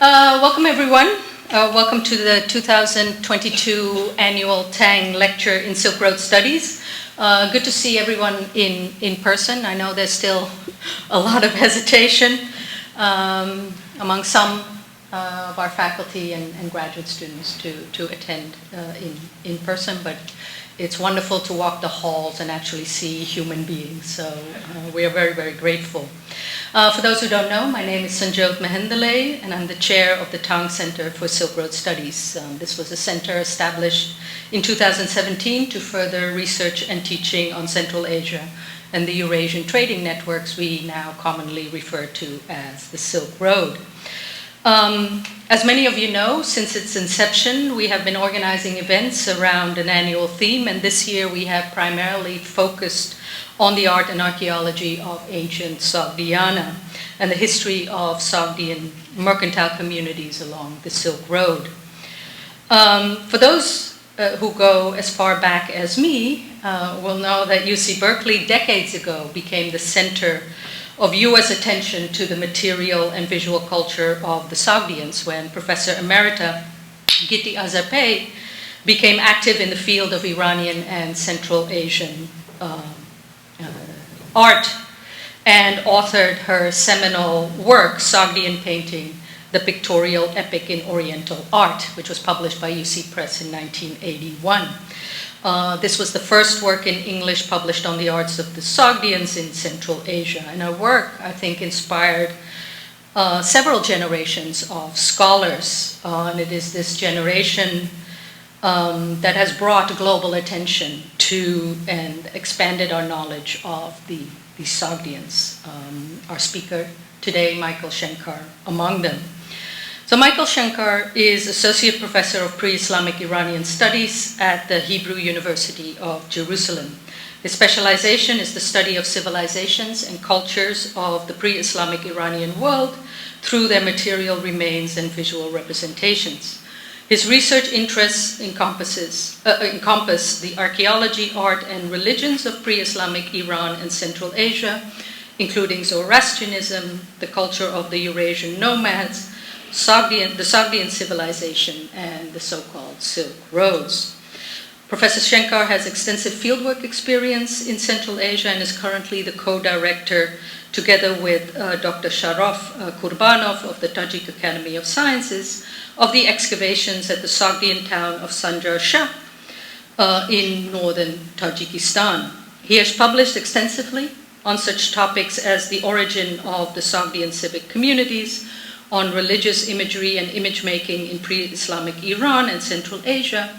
Welcome everyone. Welcome to the 2022 annual Tang lecture in Silk Road Studies. Good to see everyone in person. I know there's still a lot of hesitation among some of our faculty and graduate students to attend in person, but it's wonderful to walk the halls and actually see human beings. So we are very, very grateful. For those who don't know, my name is Sanjyot Mehendale, and I'm the chair of the Tang Center for Silk Road Studies. This was a center established in 2017 to further research and teaching on Central Asia and the Eurasian trading networks we now commonly refer to as the Silk Road. As many of you know, since its inception, we have been organizing events around an annual theme, and this year we have primarily focused on the art and archaeology of ancient Sogdiana and the history of Sogdian mercantile communities along the Silk Road. For those who go as far back as me, will know that UC Berkeley decades ago became the center of US attention to the material and visual culture of the Sogdians when Professor Emerita Gitti Azarpei became active in the field of Iranian and Central Asian art and authored her seminal work, Sogdian Painting, The Pictorial Epic in Oriental Art, which was published by UC Press in 1981. This was the first work in English published on the arts of the Sogdians in Central Asia. And her work, I think, inspired several generations of scholars. And it is this generation that has brought global attention to and expanded our knowledge of the Sogdians. Our speaker today, Michael Shenkar, among them. So Michael Shenkar is Associate Professor of Pre-Islamic Iranian Studies at the Hebrew University of Jerusalem. His specialization is the study of civilizations and cultures of the pre-Islamic Iranian world through their material remains and visual representations. His research interests encompass the archaeology, art, and religions of pre-Islamic Iran and Central Asia, including Zoroastrianism, the culture of the Eurasian nomads, the Sogdian civilization, and the so-called Silk Roads. Professor Shenkar has extensive fieldwork experience in Central Asia and is currently the co-director, together with Dr. Sharof Kurbanov of the Tajik Academy of Sciences, of the excavations at the Sogdian town of Sanjar-Shah in northern Tajikistan. He has published extensively on such topics as the origin of the Sogdian civic communities, on religious imagery and image making in pre-Islamic Iran and Central Asia,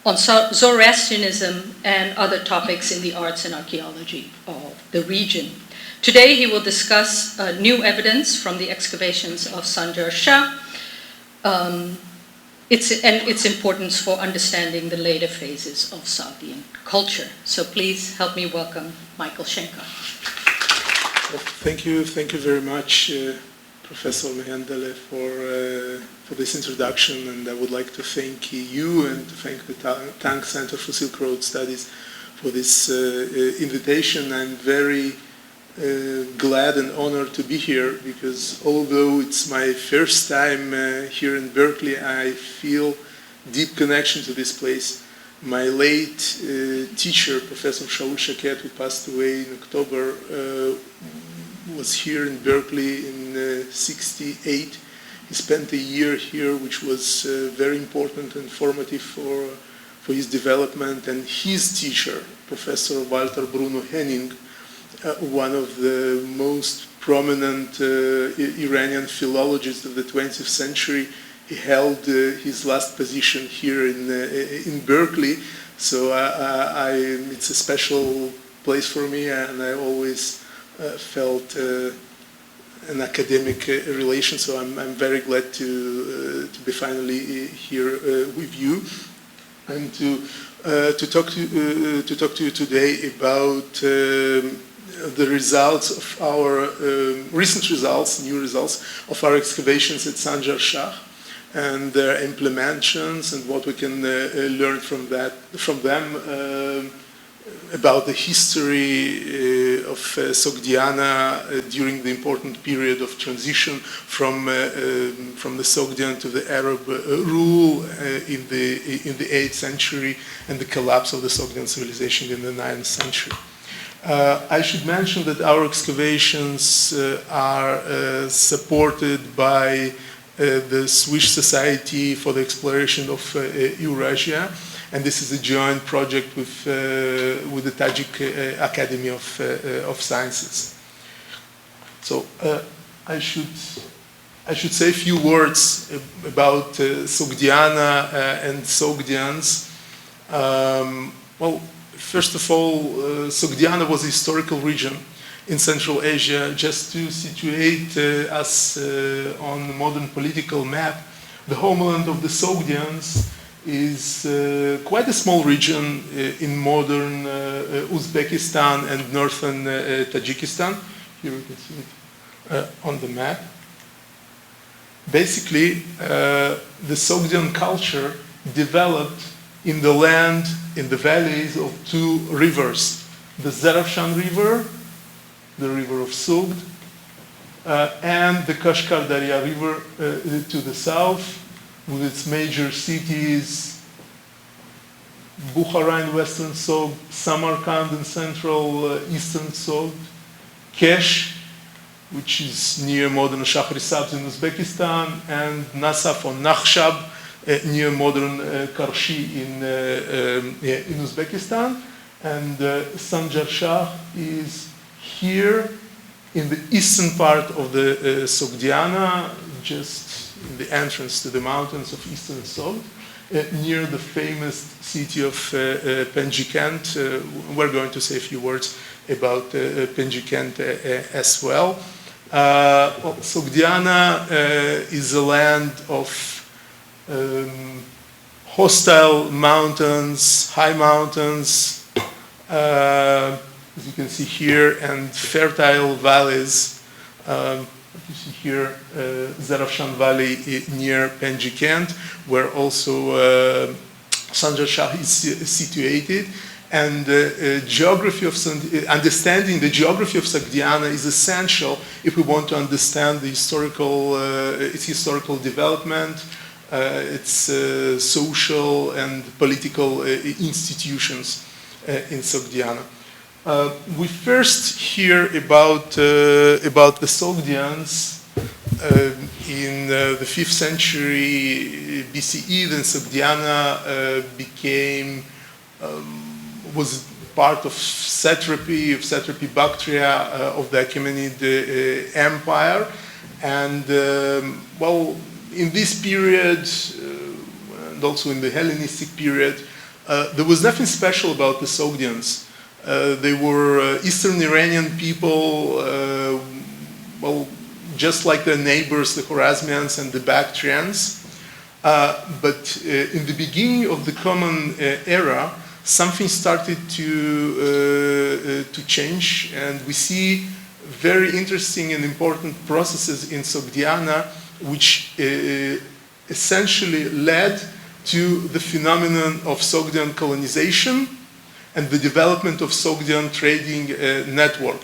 on Zoroastrianism and other topics in the arts and archaeology of the region. Today he will discuss new evidence from the excavations of Sanjar-Shah, its importance for understanding the later phases of Sogdian culture. So please help me welcome Michael Shenkar. Thank you very much, Professor Mehendale, for this introduction, and I would like to thank you and to thank the Tang Center for Silk Road Studies for this invitation. I'm very glad and honored to be here because although it's my first time here in Berkeley, I feel deep connection to this place. My late teacher, Professor Shaul Shaket, who passed away in October, was here in Berkeley in '68. He spent a year here, which was very important and formative for his development. And his teacher, Professor Walter Bruno Henning, one of the most prominent Iranian philologists of the 20th century, he held his last position here in Berkeley. So it's a special place for me, and I always felt an academic relation. So I'm very glad to be finally here with you and to talk to you today about the results of our new results of our excavations at Sanjar-Shah and their implementations and what we can learn from them about the history of Sogdiana during the important period of transition from the Sogdian to the Arab rule in the 8th century and the collapse of the Sogdian civilization in the 9th century. I should mention that our excavations are supported by the Swiss Society for the Exploration of Eurasia, and this is a joint project with the Tajik Academy of Sciences. So I should say a few words about Sogdiana and Sogdians. Well, first of all, Sogdiana was a historical region in Central Asia. Just to situate us on the modern political map, the homeland of the Sogdians is quite a small region in modern Uzbekistan and northern Tajikistan. Here you can see it on the map. Basically, the Sogdian culture developed in the land, in the valleys of two rivers, the Zarafshan River, the river of Sogd, and the Kashgar Darya River to the south, with its major cities, Bukhara in western Sogd, Samarkand in central eastern Sogd, Kesh, which is near modern Shahrisabz in Uzbekistan, and Nasaf or Nakhshab, near modern Karshi in Uzbekistan. And Sanjar-Shah is here in the eastern part of the Sogdiana, just in the entrance to the mountains of eastern Sogd, near the famous city of Penjikent. We're going to say a few words about Penjikent as well. Sogdiana is a land of hostile mountains, high mountains, as you can see here, and fertile valleys. You see here Zarafshan Valley near Penjikent, where also Sanjar-Shah is situated. And geography of understanding the geography of Sogdiana is essential if we want to understand the its historical development, its social and political institutions in Sogdiana. We first hear about the Sogdians in the 5th century BCE. Then Sogdiana was part of satrapy Bactria of the Achaemenid Empire, and well, in this period and also in the Hellenistic period, there was nothing special about the Sogdians. They were Eastern Iranian people, well, just like their neighbors, the Khwarezmians and the Bactrians. But in the beginning of the Common Era, something started to change, and we see very interesting and important processes in Sogdiana, which essentially led to the phenomenon of Sogdian colonization and the development of Sogdian trading network.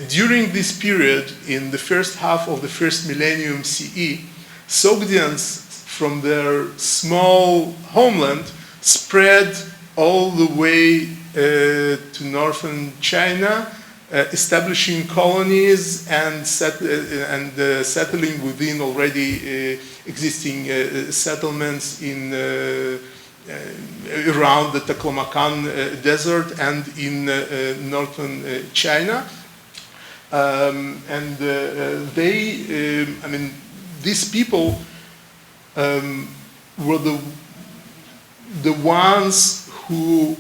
During this period, in the first half of the first millennium CE, Sogdians from their small homeland spread all the way to northern China, establishing colonies and settling within already existing settlements in around the Taklamakan desert and in northern China. And they, I mean, these people were the ones who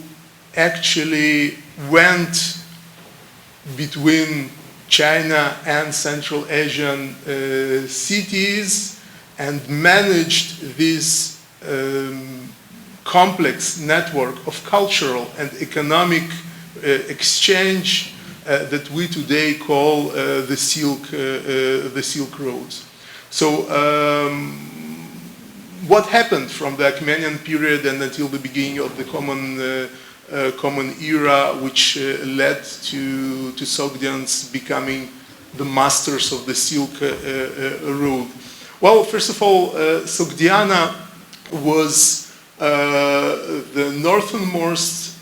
actually went between China and Central Asian cities and managed this complex network of cultural and economic exchange that we today call the Silk Roads. So what happened from the Achaemenid period and until the beginning of the common era, which led to Sogdians becoming the masters of the Silk Road. Well, first of all, Sogdiana was the northernmost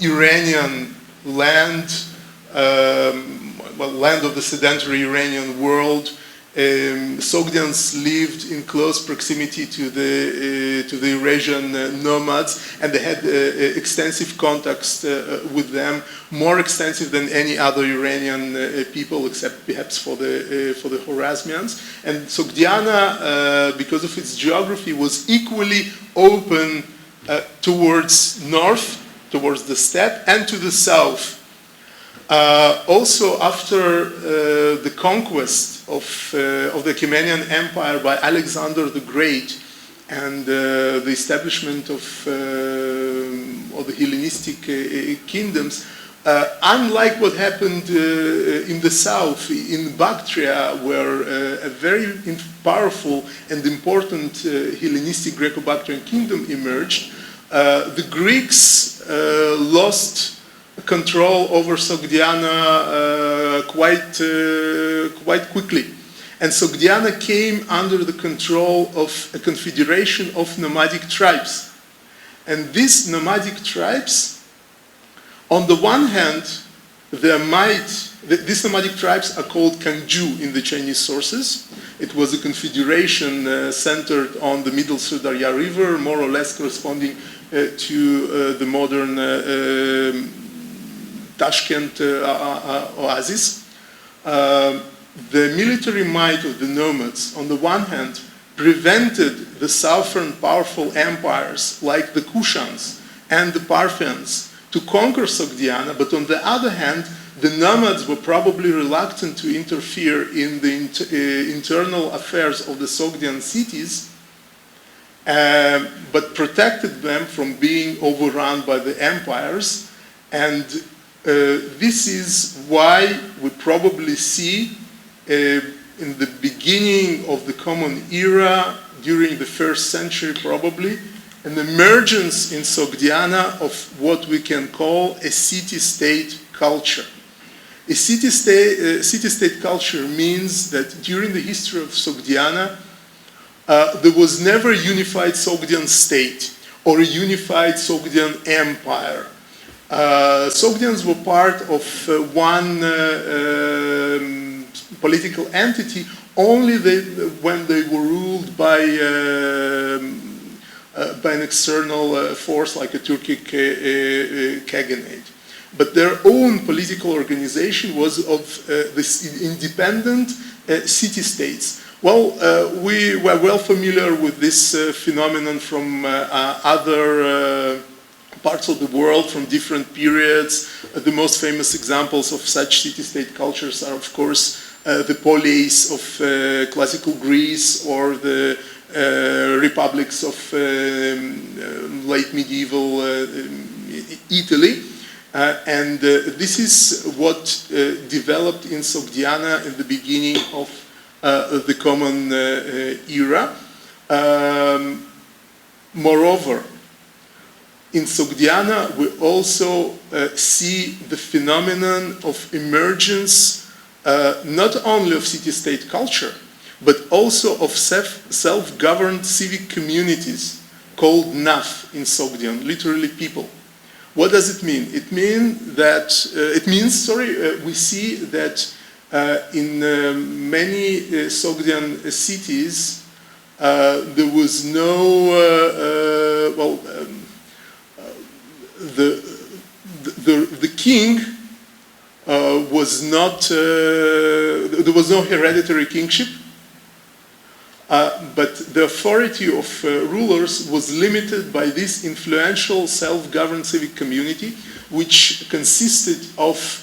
Iranian land, land of the sedentary Iranian world. Sogdians lived in close proximity to the Eurasian nomads, and they had extensive contacts with them, more extensive than any other Iranian people, except perhaps for the Khwarezmians. And Sogdiana, because of its geography, was equally open towards north, towards the steppe, and to the south. Also, after the conquest of the Achaemenian Empire by Alexander the Great and the establishment of the Hellenistic kingdoms, unlike what happened in the south, in Bactria, where a very powerful and important Hellenistic Greco-Bactrian kingdom emerged, the Greeks lost control over Sogdiana quite quickly. And Sogdiana came under the control of a confederation of nomadic tribes. And these nomadic tribes, on the one hand, these nomadic tribes are called Kangju in the Chinese sources. It was a confederation centered on the middle Sirdarya River, more or less corresponding to the modern Tashkent oasis. The military might of the nomads, on the one hand, prevented the southern powerful empires like the Kushans and the Parthians to conquer Sogdiana, but on the other hand, the nomads were probably reluctant to interfere in the internal affairs of the Sogdian cities, but protected them from being overrun by the empires. And this is why we probably see in the beginning of the Common Era, during the 1st century probably, an emergence in Sogdiana of what we can call a city-state culture. A city-state culture means that during the history of Sogdiana, there was never a unified Sogdian state or a unified Sogdian empire. Sogdians were part of one political entity only when they were ruled by an external force like a Turkic Khaganate. But their own political organization was of this independent city-states. Well, we were well familiar with this phenomenon from other parts of the world, from different periods. The most famous examples of such city-state cultures are, of course, the polis of classical Greece or the republics of late medieval Italy. And this is what developed in Sogdiana in the beginning of the Common Era. Moreover, in Sogdiana, we also see the phenomenon of emergence not only of city-state culture, but also of self-governed civic communities called Naf in Sogdian, literally people. What does it mean? It means that we see that in many Sogdian cities there was no the king was not there was no hereditary kingship, but the authority of rulers was limited by this influential self-governed civic community, which consisted of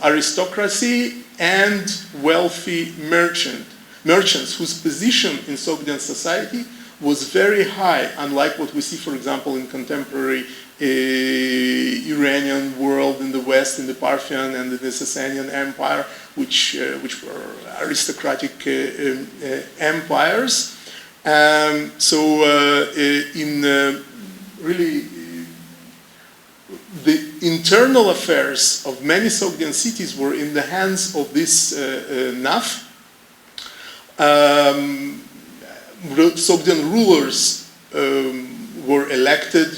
aristocracy and wealthy merchants whose position in Sogdian society was very high, unlike what we see, for example, in contemporary Iranian world in the West, in the Parthian and the Sasanian Empire, which were aristocratic empires. In really the internal affairs of many Sogdian cities were in the hands of this NAF. Sogdian rulers were elected.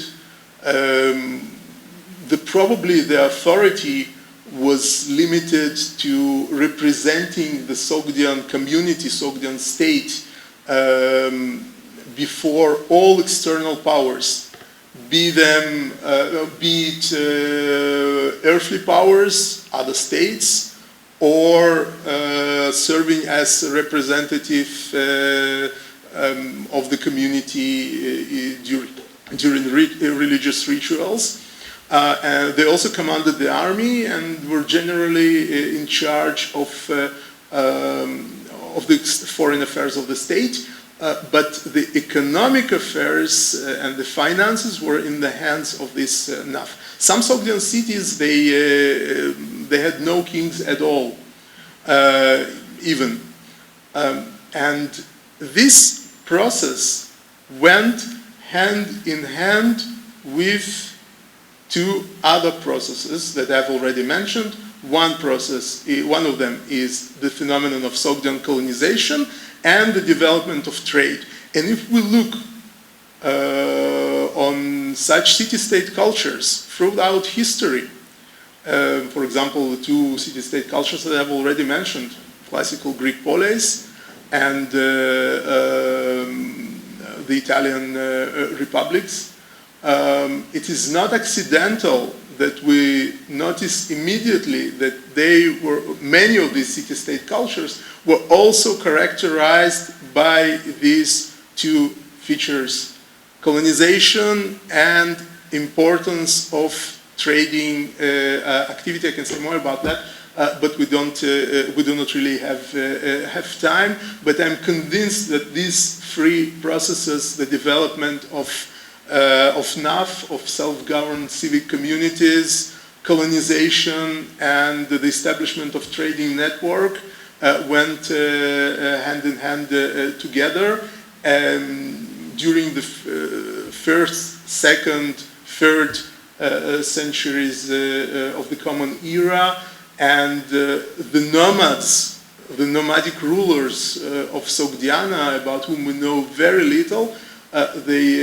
Probably the authority was limited to representing the Sogdian community, Sogdian state, before all external powers, be it earthly powers, other states, or serving as a representative of the community during religious rituals. They also commanded the army and were generally in charge of the foreign affairs of the state. But the economic affairs and the finances were in the hands of this NAF. Some Sogdian cities, they had no kings at all, even. And this process went hand in hand with two other processes that I've already mentioned. One of them is the phenomenon of Sogdian colonization and the development of trade. And if we look on such city-state cultures throughout history, for example, the two city-state cultures that I've already mentioned, classical Greek polis and the Italian republics, it is not accidental that we notice immediately that many of these city-state cultures were also characterized by these two features: colonization and importance of trading activity. I can say more about that, but we do not really have time. But I'm convinced that these three processes, the development of NAF, of self-governed civic communities, colonization, and the establishment of trading network went hand in hand together. During the first, second, third centuries of the Common Era, and the nomads, the nomadic rulers of Sogdiana, about whom we know very little, they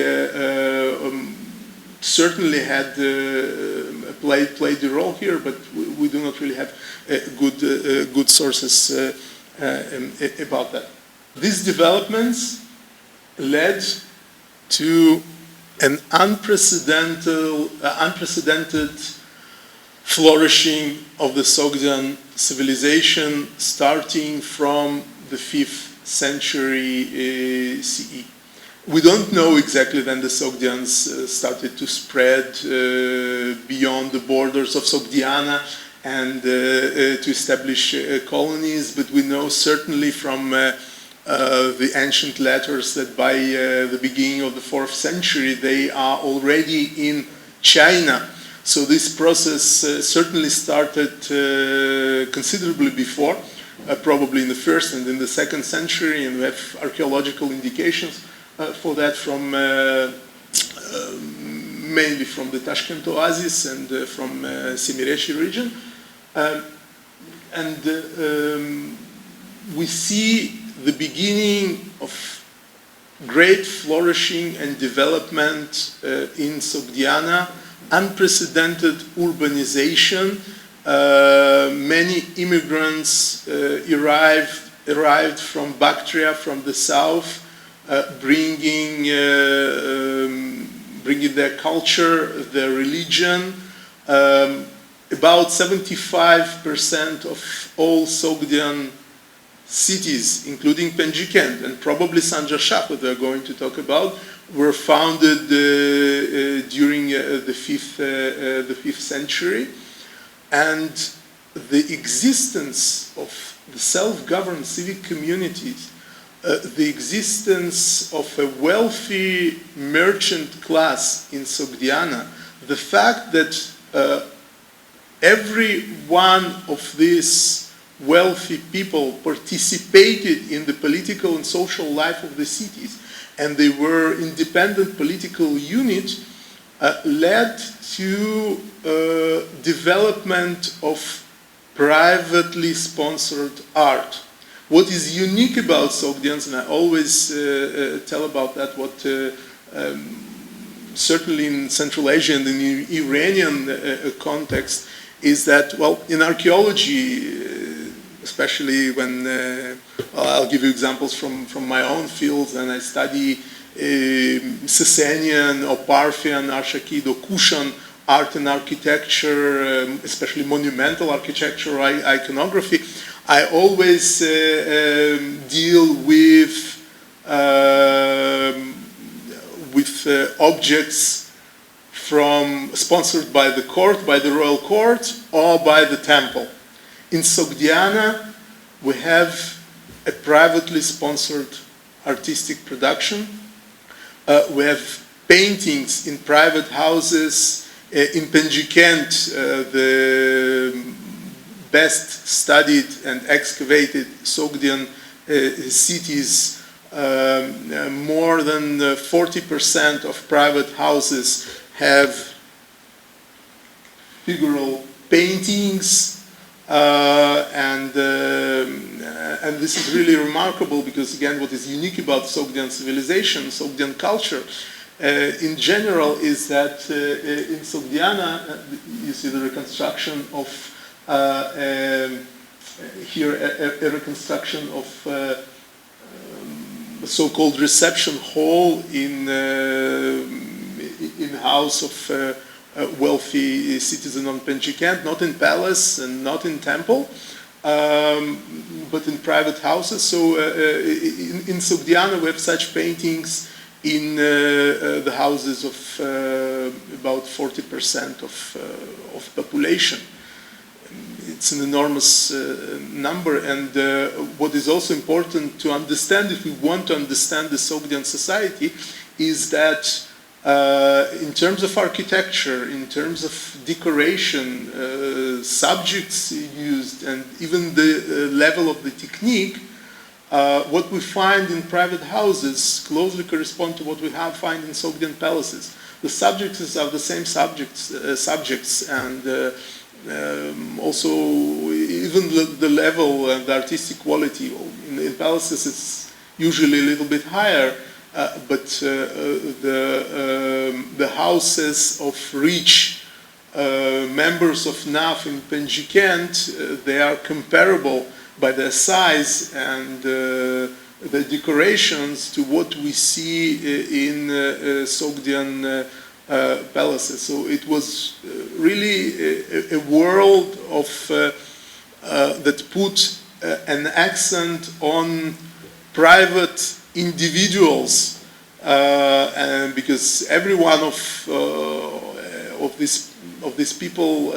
certainly had played a role here, but we do not really have good sources about that. These developments led to an unprecedented flourishing of the Sogdian civilization, starting from the 5th century CE. We don't know exactly when the Sogdians started to spread beyond the borders of Sogdiana and to establish colonies, but we know certainly from the ancient letters that by the beginning of the 4th century they are already in China. So this process certainly started considerably before, probably in the 1st and in the 2nd century, and we have archaeological indications for that from mainly from the Tashkent oasis and from Semireshi region. We see the beginning of great flourishing and development in Sogdiana, unprecedented urbanization. Many immigrants arrived from Bactria, from the south, bringing their culture, their religion. About 75% of all Sogdian cities, including Penjikent and probably Sanjar-Shah, that we're going to talk about, were founded during the 5th century. And the existence of the self-governed civic communities, the existence of a wealthy merchant class in Sogdiana, the fact that every one of these wealthy people participated in the political and social life of the cities, and they were independent political units, led to development of privately sponsored art. What is unique about Sogdians, and I always tell about that, what certainly in Central Asia and in the Iranian context, is that, well, in archaeology, especially when, I'll give you examples from my own fields, and I study Sasanian or Parthian, Arshakid or Kushan art and architecture, especially monumental architecture, iconography. I always deal with objects sponsored by the court, by the royal court, or by the temple. In Sogdiana, we have a privately sponsored artistic production. We have paintings in private houses. In Penjikent, the best studied and excavated Sogdian cities, more than 40% of private houses have figural paintings, and this is really remarkable because, again, what is unique about Sogdian civilization, Sogdian culture, in general, is that in Sogdiana, you see the reconstruction of here a reconstruction of a so-called reception hall in house of a wealthy citizen on Penjikent, not in palace and not in temple, but in private houses. So in Sogdiana we have such paintings in the houses of about 40% of population. It's an enormous number, and what is also important to understand, if we want to understand the Sogdian society, is that in terms of architecture, in terms of decoration, subjects used, and even the level of the technique, what we find in private houses closely correspond to what we find in Sogdian palaces. The subjects are the same subjects, and also even the level and the artistic quality in palaces is usually a little bit higher, but the houses of rich members of NAF in Penjikent, they are comparable by their size and the decorations to what we see in Sogdian palaces. So it was really a world of that put an accent on private individuals, and because every one of these people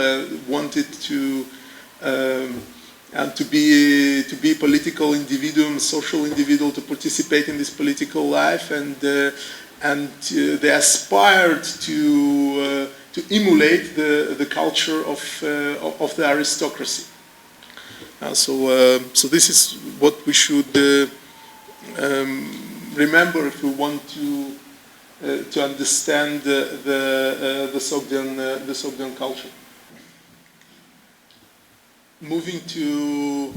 wanted to be a political individual, social individual, to participate in this political life, and they aspired to emulate the culture of the aristocracy. So this is what we should remember if we want to understand the Sogdian culture. Moving to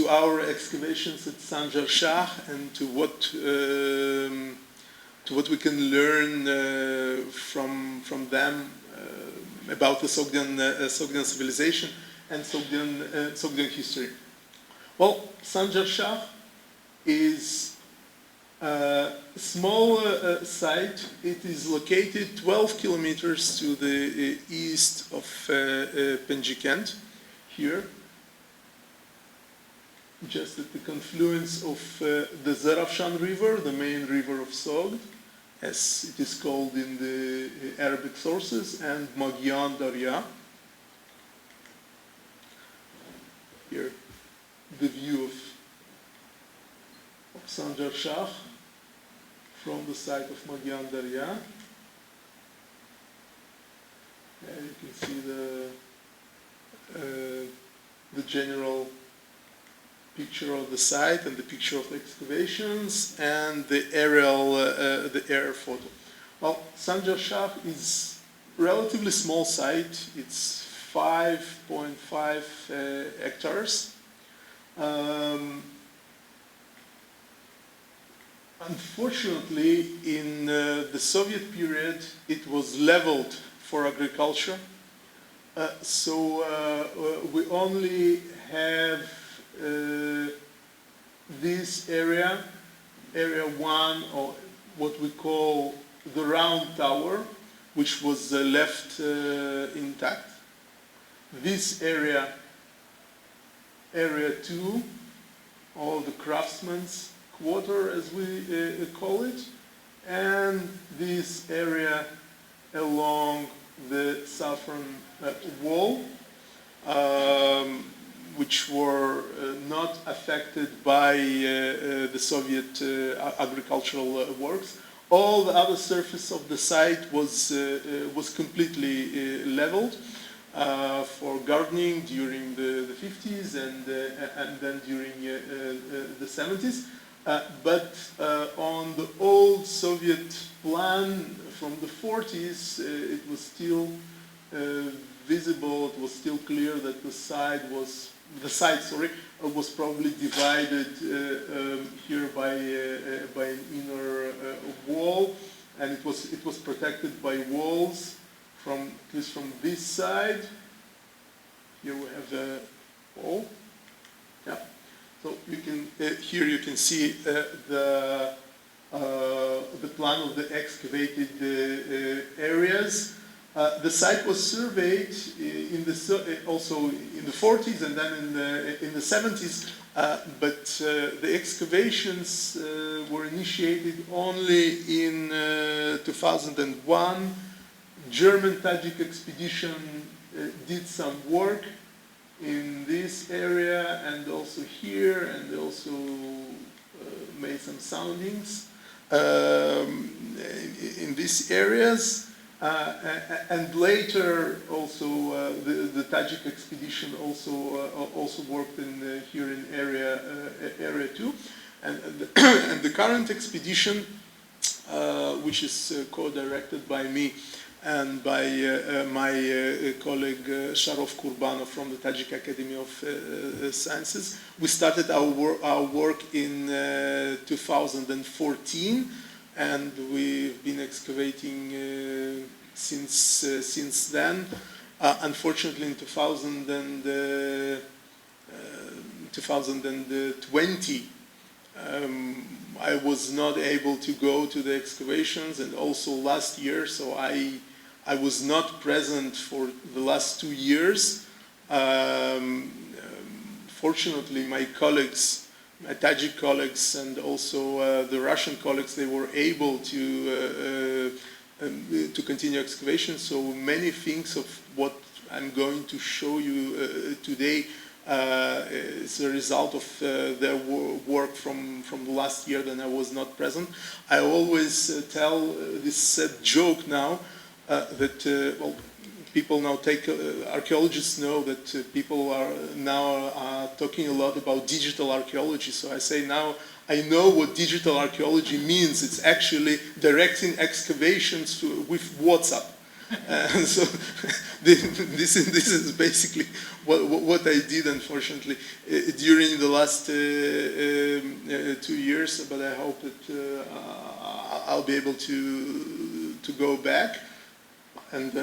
our excavations at Sanjar-Shah and to what we can learn from them about the Sogdian civilization and Sogdian history. Well, Sanjar-Shah is a small site. It is located 12 kilometers to the east of Penjikent, here, just at the confluence of the Zarafshan River, the main river of Sogd, as it is called in the Arabic sources, and Magyar Darya. Here, the view of Sanjar-Shah from the site of Magyar Darya. There you can see the general picture of the site and the picture of the excavations and the aerial photo. Well, Sanjar-Shah is relatively small site. It's 5.5 hectares. Unfortunately, in the Soviet period, it was leveled for agriculture. So we only have this area, area 1, or what we call the round tower, which was left intact. This area, area 2, all the craftsmen's quarter, as we call it, and this area along the southern wall, which were not affected by the Soviet agricultural works. All the other surface of the site was completely leveled for gardening during the 50s and then during the 70s. But on the old Soviet plan from the 40s, it was still visible. It was still clear that the site was probably divided here by an inner wall, and it was protected by walls from at least from this side. Here we have the wall. Yeah. So you can here you can see the plan of the excavated areas. The site was surveyed also in the 40s and then in the 70s, but the excavations were initiated only in 2001. German Tajik expedition did some work in this area and also here, and they also made some soundings in these areas. And later, also the Tajik expedition also worked in here in area 2, and the current expedition, which is co-directed by me and by my colleague Sharof Kurbanov from the Tajik Academy of Sciences. We started our work in 2014, and we've been excavating since then. Unfortunately, in 2020, I was not able to go to the excavations, and also last year, so I was not present for the last 2 years. Fortunately, my colleagues, my Tajik colleagues, and also the Russian colleagues, they were able to continue excavation. So many things of what I'm going to show you today is a result of their work from the last year that I was not present. I always tell this joke now that well, people now archaeologists know that people are now talking a lot about digital archaeology. So I say now I know what digital archaeology means. It's actually directing excavations with WhatsApp. So this is basically what I did, unfortunately, during the last 2 years. But I hope that I'll be able to go back. And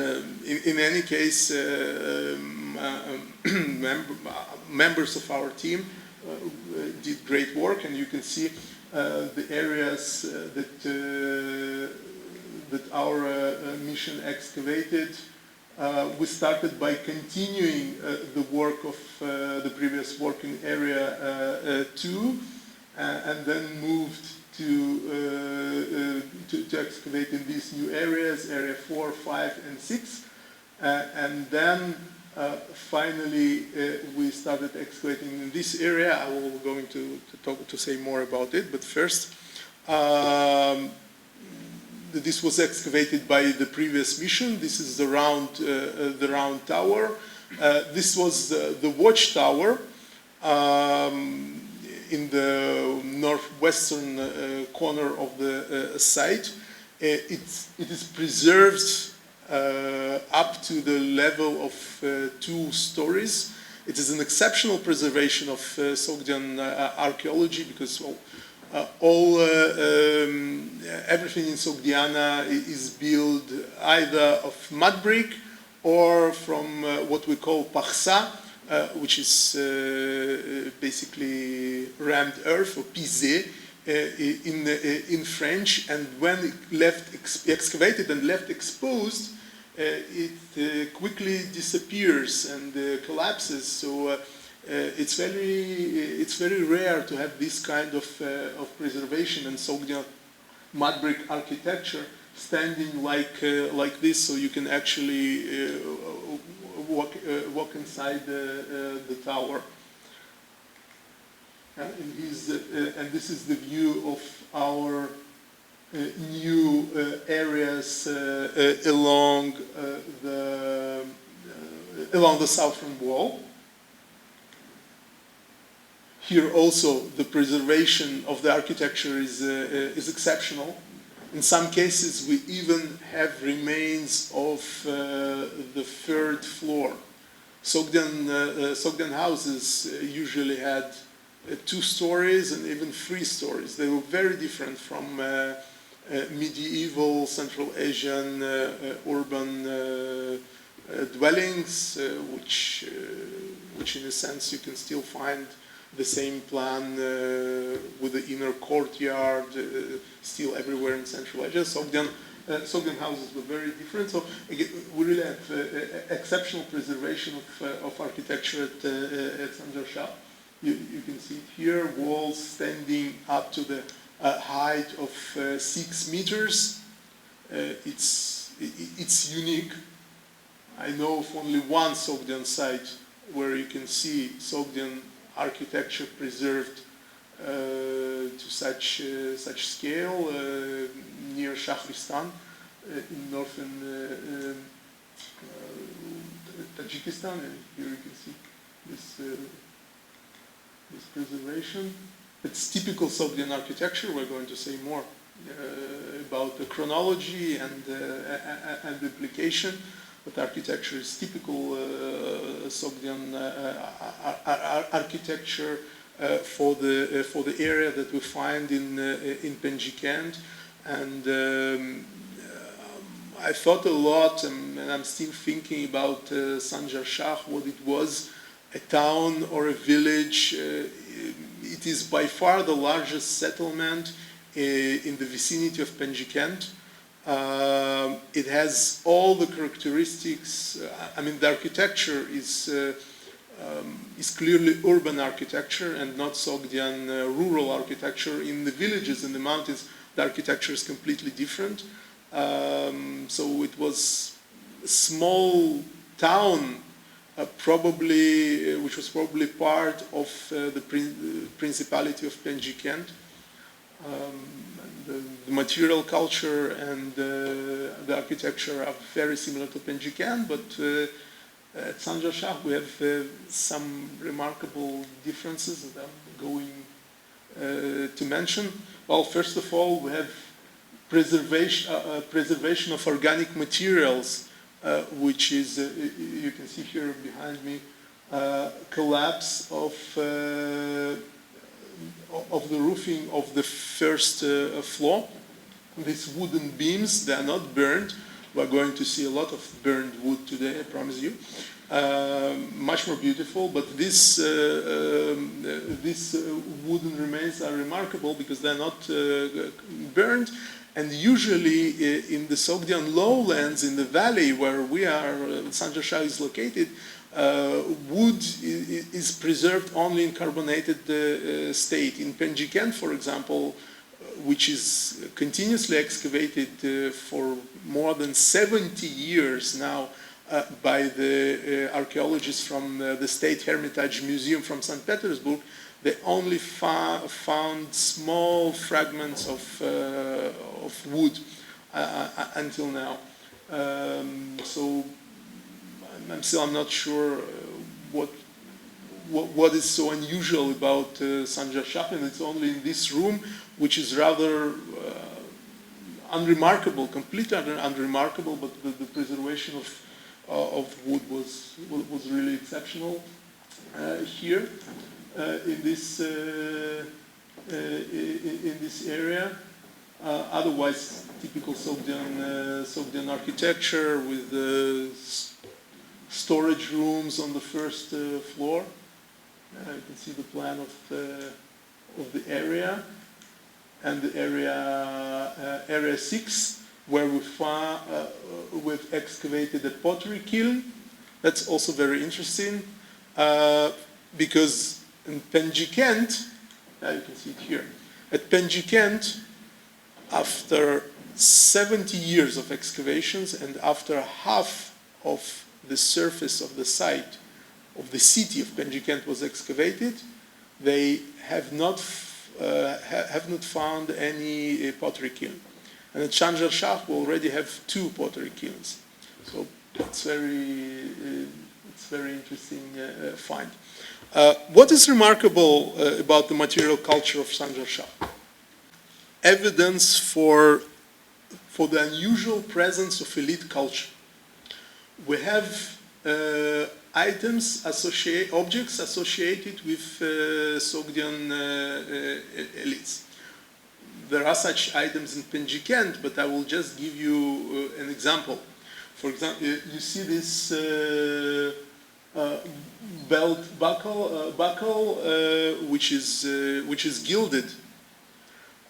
in any case, members of our team did great work, and you can see the areas that our mission excavated. We started by continuing the work of the previous work in area 2, and then moved to excavate in these new areas, area 4, 5, and 6, and then finally we started excavating in this area. I will going to say more about it, but first. This was excavated by the previous mission. This is the round tower. This was the watchtower in the northwestern corner of the site. it is preserved up to the level of 2 stories. It is an exceptional preservation of Sogdian archaeology because everything in Sogdiana is built either of mud brick or from what we call pachsa, which is basically rammed earth, or pisé in French. And when it left excavated and left exposed, it quickly disappears and collapses. So it's very rare to have this kind of preservation and Sogdian mud brick architecture standing like this, so you can actually walk inside the tower. And this is the view of our new areas along the southern wall. Here also the preservation of the architecture is exceptional. In some cases we even have remains of the 3rd floor. Sogdian houses usually had 2 stories and even 3 stories. They were very different from medieval Central Asian urban dwellings, which in a sense you can still find the same plan with the inner courtyard still everywhere in Central Asia. Sogdian houses were very different. So again, we really have exceptional preservation of architecture at Sanjar-Shah. You can see it here, walls standing up to the height of 6 meters. It's unique. I know of only one Sogdian site where you can see Sogdian architecture preserved to such scale near Shahristan in northern Tajikistan. And here you can see this preservation. It's typical Sogdian architecture. We're going to say more about the chronology and implication, but architecture is typical Sogdian architecture for the area that we find in Penjikent. And I thought a lot, and I'm still thinking about Sanjar-Shah, what it was, a town or a village. It is by far the largest settlement in the vicinity of Penjikent. It has all the characteristics. I mean, the architecture is clearly urban architecture and not Sogdian rural architecture. In the villages, in the mountains, the architecture is completely different. So it was a small town, which was probably part of the Principality of Penjikent. The material culture and the architecture are very similar to Penjikent, but at Sanjar-Shah we have some remarkable differences that I'm going to mention. Well, first of all, we have preservation of organic materials, which is, you can see here behind me, collapse of the roofing of the 1st floor. These wooden beams, they are not burned. We're going to see a lot of burned wood today, I promise you. Much more beautiful, but these wooden remains are remarkable because they're not burned. And usually in the Sogdian lowlands, in the valley where we are, Sanjar-Shah is located, wood is preserved only in carbonated state. In Penjikent, for example, which is continuously excavated for more than 70 years now by the archaeologists from the State Hermitage Museum from St. Petersburg, they only found small fragments of wood until now. So I'm not sure what is so unusual about Sanjar-Shah, and it's only in this room, which is rather unremarkable, completely unremarkable, but the preservation of wood was really exceptional here in this area. Otherwise, typical Sogdian architecture with storage rooms on the first floor. You can see the plan of the area, and the area 6, where we've excavated a pottery kiln. That's also very interesting because in Penjikent, you can see it here, at Penjikent, after 70 years of excavations and after half of the surface of the site of the city of Penjikent was excavated, they have not found any pottery kiln. And at Sanjar-Shah we already have 2 pottery kilns. So it's very interesting find. What is remarkable about the material culture of Sanjar-Shah? Evidence for the unusual presence of elite culture. We have objects associated with Sogdian elites. There are such items in Penjikent, but I will just give you an example. For example, you see this belt buckle, which is gilded.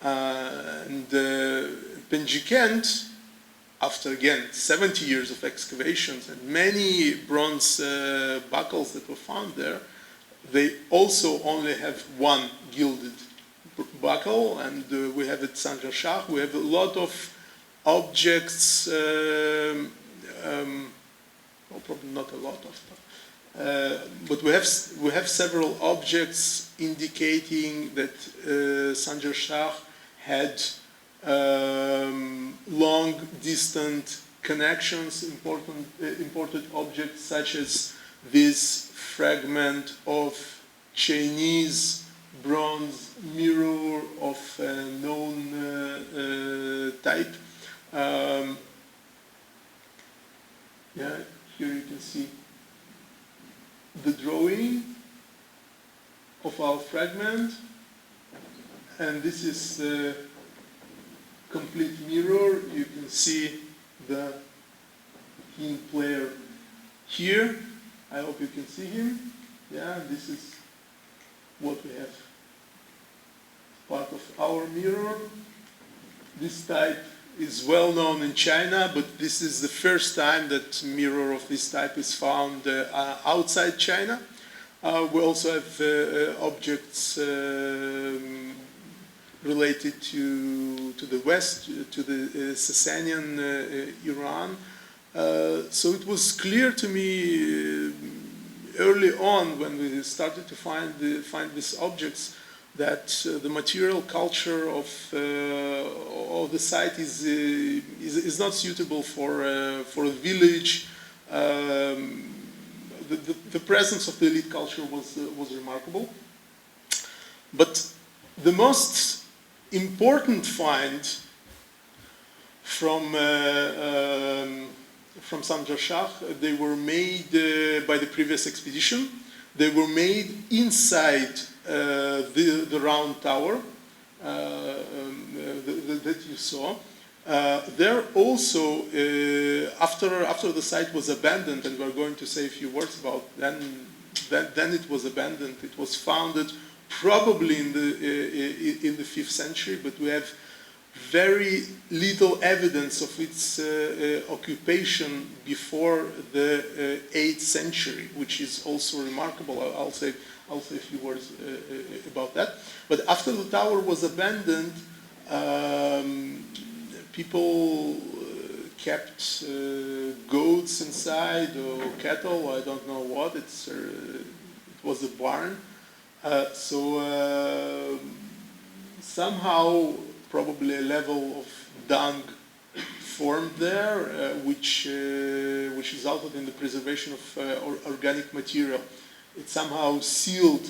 And Penjikent, after again 70 years of excavations and many bronze buckles that were found there, they also only have 1 gilded buckle, and we have at Sanjar-Shah. We have a lot of objects, well, probably not a lot of them, but we have several objects indicating that Sanjar-Shah had long distant connections, important objects such as this fragment of Chinese bronze mirror of known type. Yeah, here you can see the drawing of our fragment, and this is the complete mirror. You can see the key player here. I hope you can see him. Yeah, this is what we have. Part of our mirror. This type is well known in China, but this is the first time that mirror of this type is found outside China. We also have objects related to the West, to the Sasanian Iran. So it was clear to me early on when we started to find these objects that the material culture of the site is not suitable for a village. The presence of the elite culture was remarkable, but the most important find from Sanjar-Shah, they were made by the previous expedition. They were made inside the round tower that you saw. There also, after the site was abandoned, and we're going to say a few words about then it was abandoned. It was founded probably in the 5th century, but we have very little evidence of its occupation before the 8th century, which is also remarkable. I'll say a few words about that. But after the tower was abandoned, people kept goats inside or cattle. I don't know what. It was a barn. So somehow, probably a level of dung formed there, which resulted in the preservation of organic material. It somehow sealed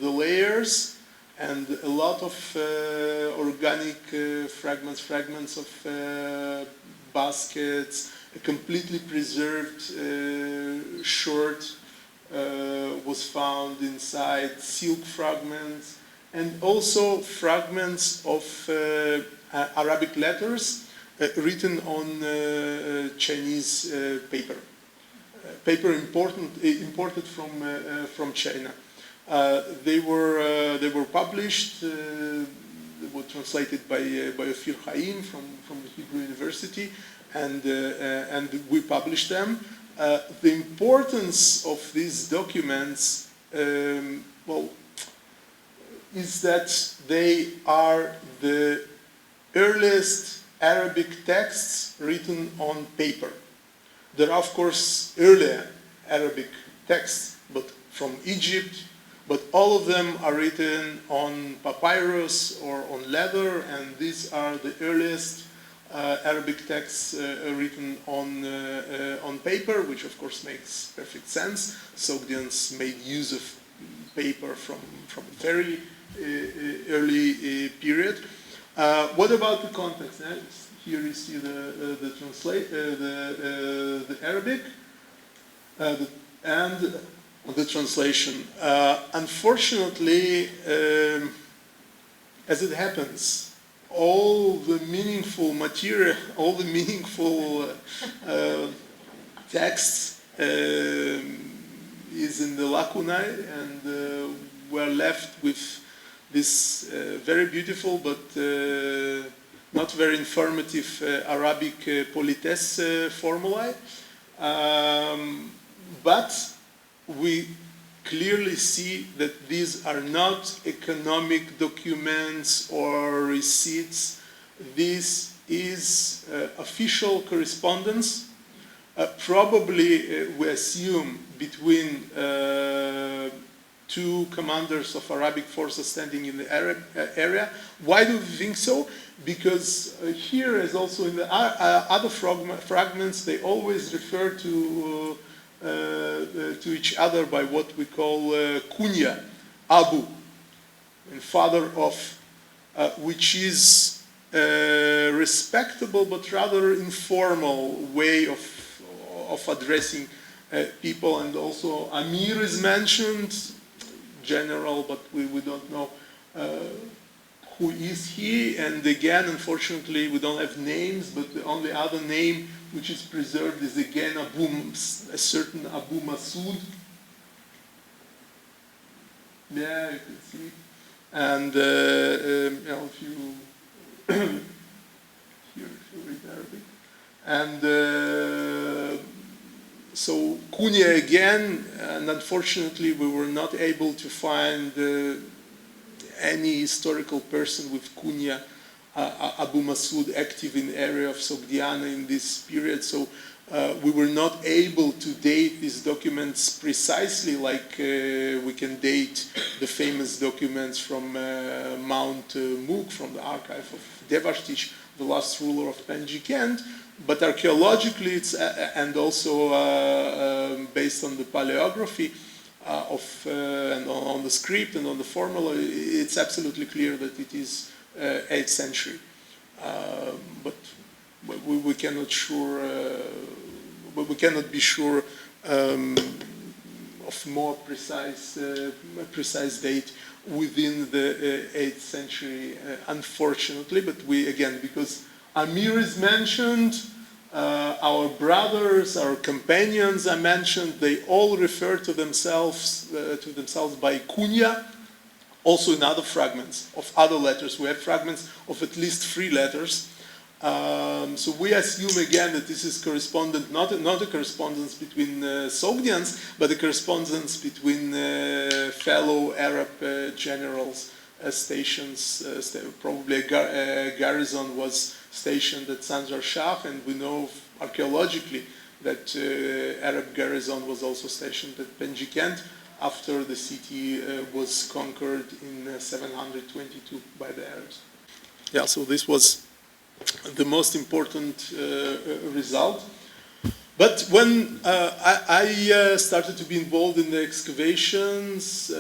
the layers, and a lot of organic fragments of baskets, a completely preserved shirt was found inside, silk fragments, and also fragments of Arabic letters written on Chinese paper. Paper imported from China. They were published. They were translated by Ophir Chaim from the Hebrew University, and we published them. The importance of these documents, is that they are the earliest Arabic texts written on paper. There are, of course, earlier Arabic texts, but from Egypt, but all of them are written on papyrus or on leather, and these are the earliest Arabic texts written on paper, which of course makes perfect sense. Sogdians made use of paper from a very early period. What about the context? Here you see the Arabic and the translation. Unfortunately, as it happens, all the meaningful material, all the meaningful texts is in the lacunae, and we're left with this very beautiful but not very informative Arabic politesse formulae. But we clearly see that these are not economic documents or receipts. This is official correspondence, probably we assume between two commanders of Arabic forces standing in the Arab area. Why do we think so? Because here, as also in the other fragments, they always refer to each other by what we call kunya, Abu, and father of, which is a respectable but rather informal way of addressing people. And also Amir is mentioned, general, but we don't know who is he. And again, unfortunately, we don't have names, but the only other name which is preserved is again a certain Abu Masoud. Yeah, you can see. And if you here, if you read Arabic, and so kunya again, and unfortunately, we were not able to find any historical person with kunya Abu Masoud active in the area of Sogdiana in this period, so we were not able to date these documents precisely like we can date the famous documents from Mount Mook, from the archive of Devashtich, the last ruler of Penjikent. But archaeologically, it's and also based on the paleography and on the script and on the formula, it's absolutely clear that it is 8th century. But we cannot be sure of more precise date within the 8th century, unfortunately. But we again, because Amir is mentioned, our brothers, our companions are mentioned. They all refer to themselves by kunya. Also in other fragments of other letters, we have fragments of at least 3 letters. So we assume again that this is correspondent, not a correspondence between Sogdians, but a correspondence between fellow Arab generals stations. Probably a garrison was stationed at Sanjar-Shah, and we know archaeologically that Arab garrison was also stationed at Penjikent after the city was conquered in 722 by the Arabs. Yeah, so this was the most important result. But when I started to be involved in the excavations,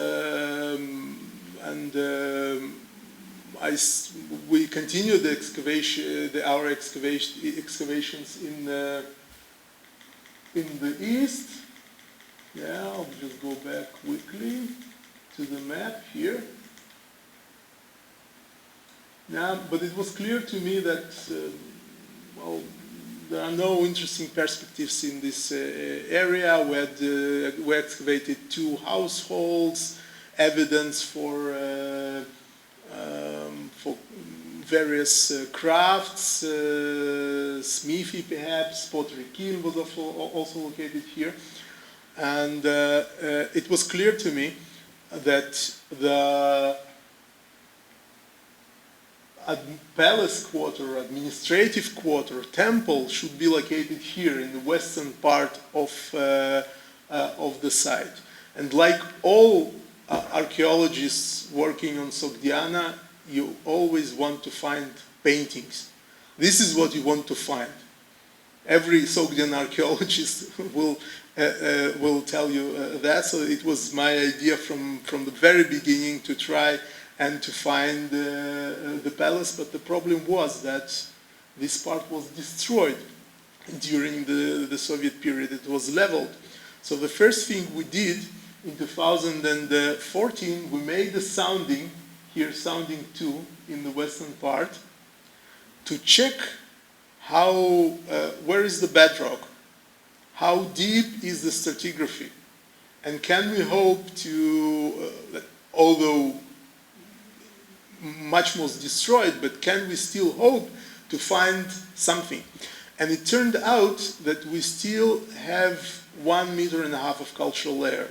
we continued the excavation, our excavations in the east. Yeah, I'll just go back quickly to the map here. Yeah, but it was clear to me that, well, there are no interesting perspectives in this area. We excavated 2 households, evidence for various crafts, smithy perhaps, pottery kiln was also located here. And it was clear to me that the palace quarter, administrative quarter, temple should be located here in the western part of the site. And like all archaeologists working on Sogdiana, you always want to find paintings. This is what you want to find. Every Sogdian archaeologist will tell you that. So it was my idea from the very beginning to try and to find the palace, but the problem was that this part was destroyed during the Soviet period. It was leveled. So the first thing we did in 2014, we made the sounding, here sounding 2 in the western part, to check where is the bedrock, how deep is the stratigraphy, and can we hope to, although much was destroyed, but can we still hope to find something? And it turned out that we still have 1.5 meters of cultural layer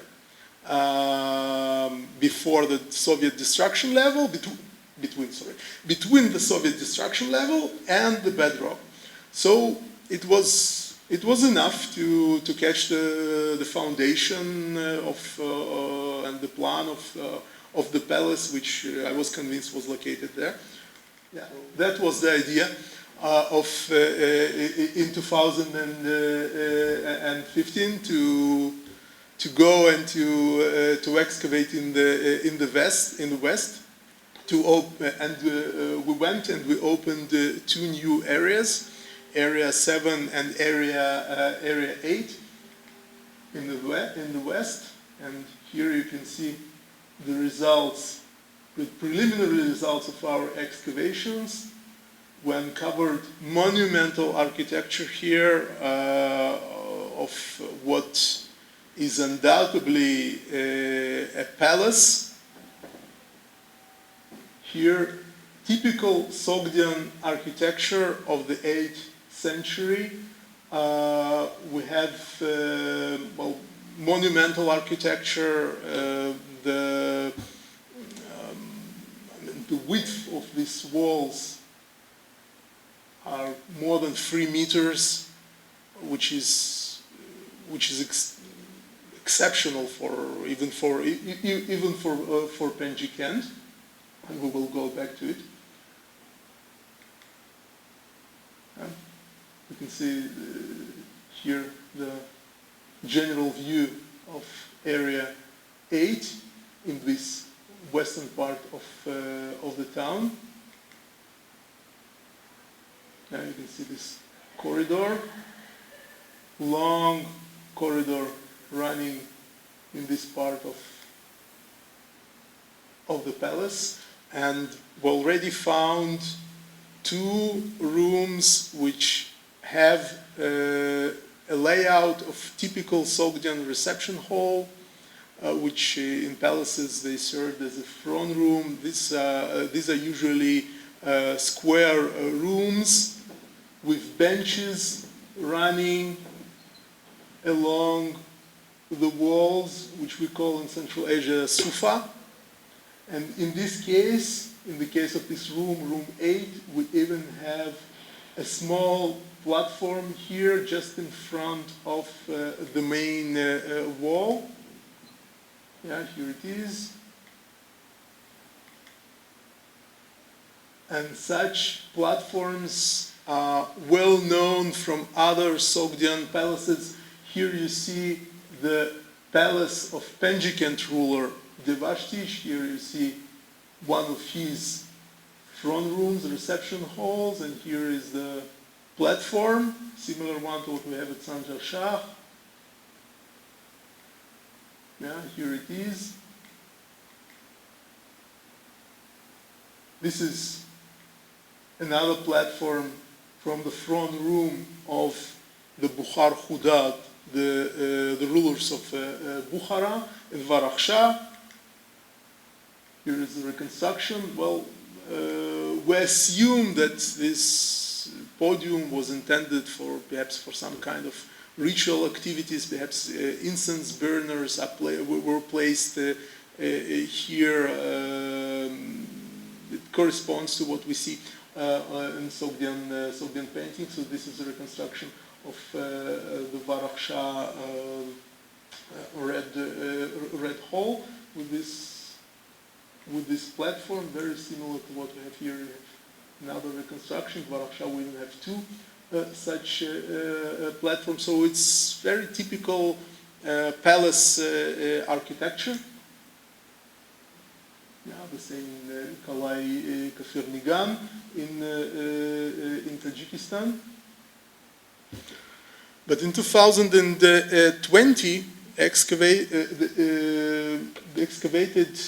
before the Soviet destruction level, between the Soviet destruction level and the bedrock. So it was enough to catch the foundation and the plan of the palace, which I was convinced was located there. Yeah, that was the idea in 2015 to go and to excavate in the west. We went and we opened 2 new areas, Area 7 and Area 8 in the west, and here you can see the results, the preliminary results of our excavations. We uncovered monumental architecture here of what is undoubtedly a palace. Here, typical Sogdian architecture of the 8th century. We have monumental architecture. The width of these walls are more than 3 meters, which is exceptional even for Penjikent, and we will go back to it. You can see here the general view of Area 8 in this western part of the town. Now you can see this corridor, long corridor running in this part of the palace, and we already found 2 rooms which have a layout of typical Sogdian reception hall, which in palaces they served as a throne room. These are usually square rooms with benches running along the walls, which we call in Central Asia sufa. And in this case, in the case of this room, room 8, we even have a small platform here just in front of the main wall. Yeah, here it is. And such platforms are well known from other Sogdian palaces. Here you see the palace of Penjikent ruler Devashtish. Here you see one of his front rooms, reception halls, and here is the platform, similar one to what we have at Sanjar-Shah. Yeah, here it is. This is another platform from the front room of the Bukhar Khudad, the rulers of Bukhara and Varakhsha. Here is the reconstruction. Well, we assume that this podium was intended for perhaps for some kind of ritual activities. Perhaps incense burners were placed here. It corresponds to what we see in Sogdian painting. So this is a reconstruction of the Varakhsha red hall with this platform, very similar to what we have here. Another reconstruction. Varakhsha will have two such platforms. So it's very typical palace architecture. Yeah, the same in Kalai Kafirnigan in Tajikistan. But in 2020, excavated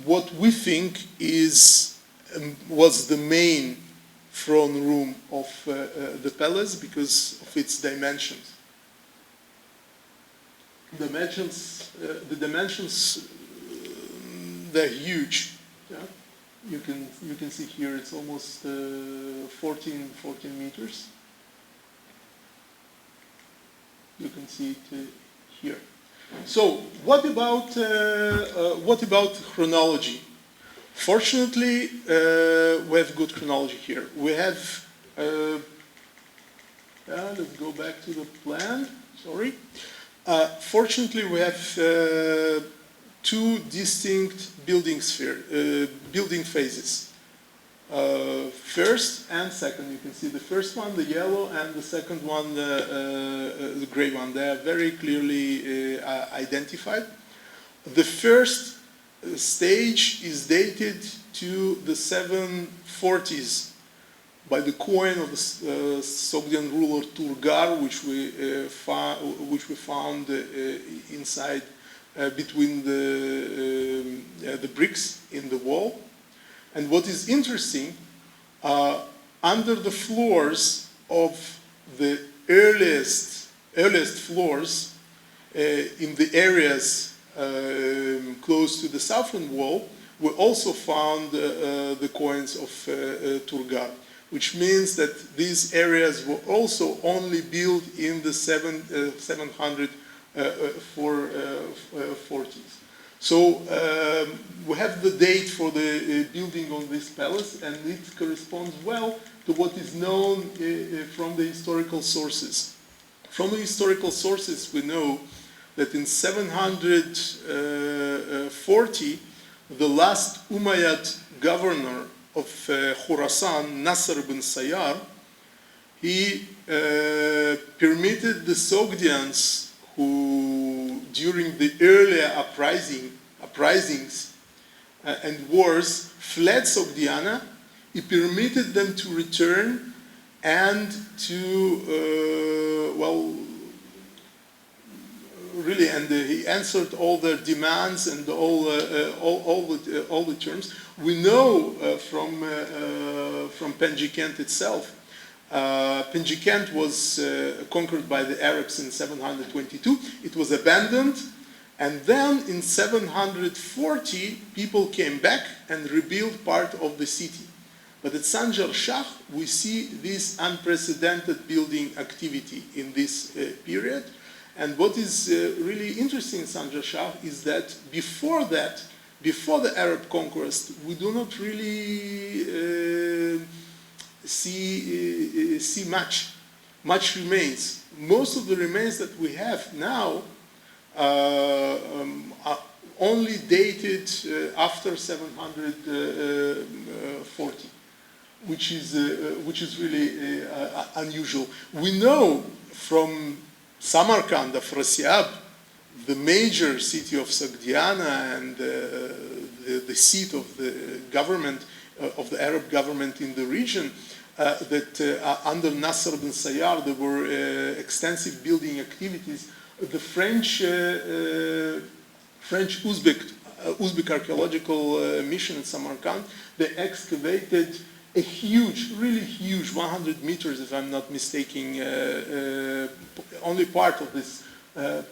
what we think was the main throne room of the palace because of its dimensions. The dimensions, they're huge. Yeah? You can see here it's almost 14 meters. You can see it here. So what about chronology? Fortunately, we have good chronology here. We have. Let's go back to the plan. Sorry. Fortunately, we have two distinct building phases. First and second. You can see the first one, the yellow, and the second one, the gray one. They are very clearly identified. The first stage is dated to the 740s by the coin of the Sogdian ruler Turgar, which we found inside between the bricks in the wall. And what is interesting, under the floors of the earliest floors in the areas close to the southern wall, we also found the coins of Turgar, which means that these areas were also only built in the 740s. So we have the date for the building of this palace, and it corresponds well to what is known from the historical sources. From the historical sources, we know that in 740, the last Umayyad governor of Khurasan, Nasr ibn Sayyar, he permitted the Sogdians who, during the earlier uprisings and wars, fled Sogdiana. He permitted them to return and to, he answered all their demands and all the terms. We know from Penjikent itself. Penjikent was conquered by the Arabs in 722. It was abandoned, and then in 740, people came back and rebuilt part of the city. But at Sanjar-Shah, we see this unprecedented building activity in this period. And what is really interesting in Sanjar-Shah is that before the Arab conquest, we do not really see much. Much remains. Most of the remains that we have now are only dated after 740, which is really unusual. We know from Samarkand, Afrasiab, the major city of Sogdiana and the seat of the government, of the Arab government in the region, that under Nasser bin Sayyar there were extensive building activities. The Uzbek archaeological mission in Samarkand, they excavated a huge, really huge, 100 meters if I'm not mistaken, only part of this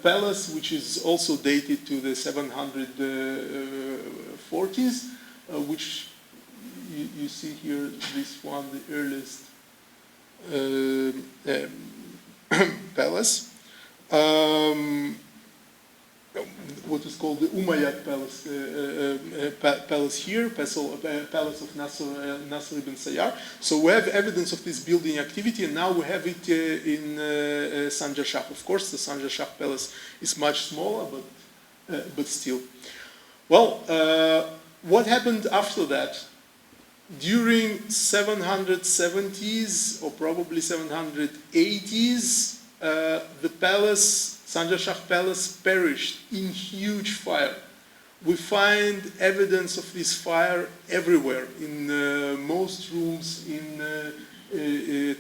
palace, which is also dated to the 740s, which you see here, this one, the earliest palace. What is called the Umayyad Palace, palace here, Palace of Nasr ibn Sayyar. So we have evidence of this building activity, and now we have it in Sanjar-Shah. Of course, the Sanjar-Shah Palace is much smaller, but still. Well, what happened after that? During 770s or probably 780s, the palace, Sanjar-Shah Palace, perished in huge fire. We find evidence of this fire everywhere, in most rooms, in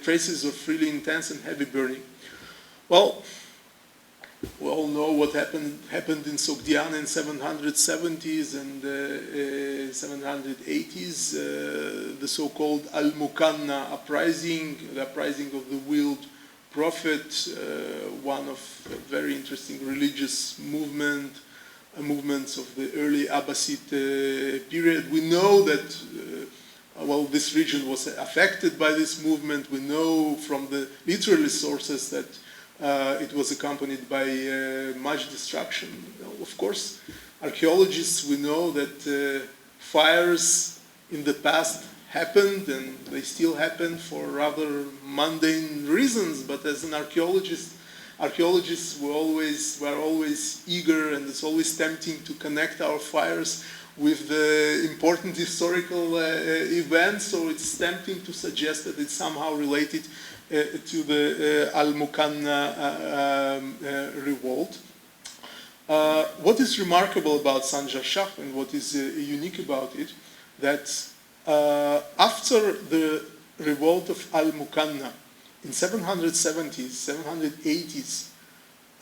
traces of really intense and heavy burning. Well, we all know what happened in Sogdiana in 770s and 780s, the so-called Al-Mukanna uprising, the uprising of the wheeled prophet, one of very interesting religious movements of the early Abbasid period. We know that, well, this region was affected by this movement. We know from the literary sources that it was accompanied by much destruction. Of course, archaeologists, we know that fires in the past happened, and they still happen for rather mundane reasons. But as an archaeologist, archaeologists were always eager, and it's always tempting to connect our fires with the important historical events. So it's tempting to suggest that it's somehow related to the Al-Mukanna revolt. What is remarkable about Sanjar-Shah and what is unique about it, that after the revolt of Al-Mukanna in 770s,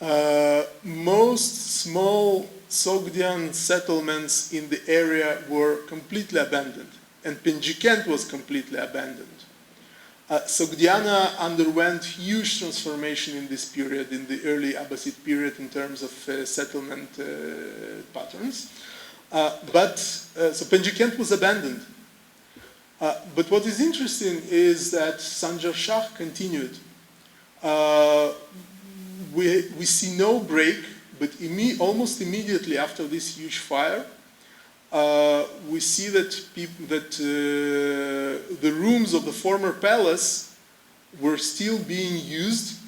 780s, most small Sogdian settlements in the area were completely abandoned, and Penjikent was completely abandoned. Sogdiana underwent huge transformation in this period, in the early Abbasid period, in terms of settlement patterns. So Penjikent was abandoned. But what is interesting is that Sanjar-Shah continued. We see no break, but almost immediately after this huge fire, we see that the rooms of the former palace were still being used.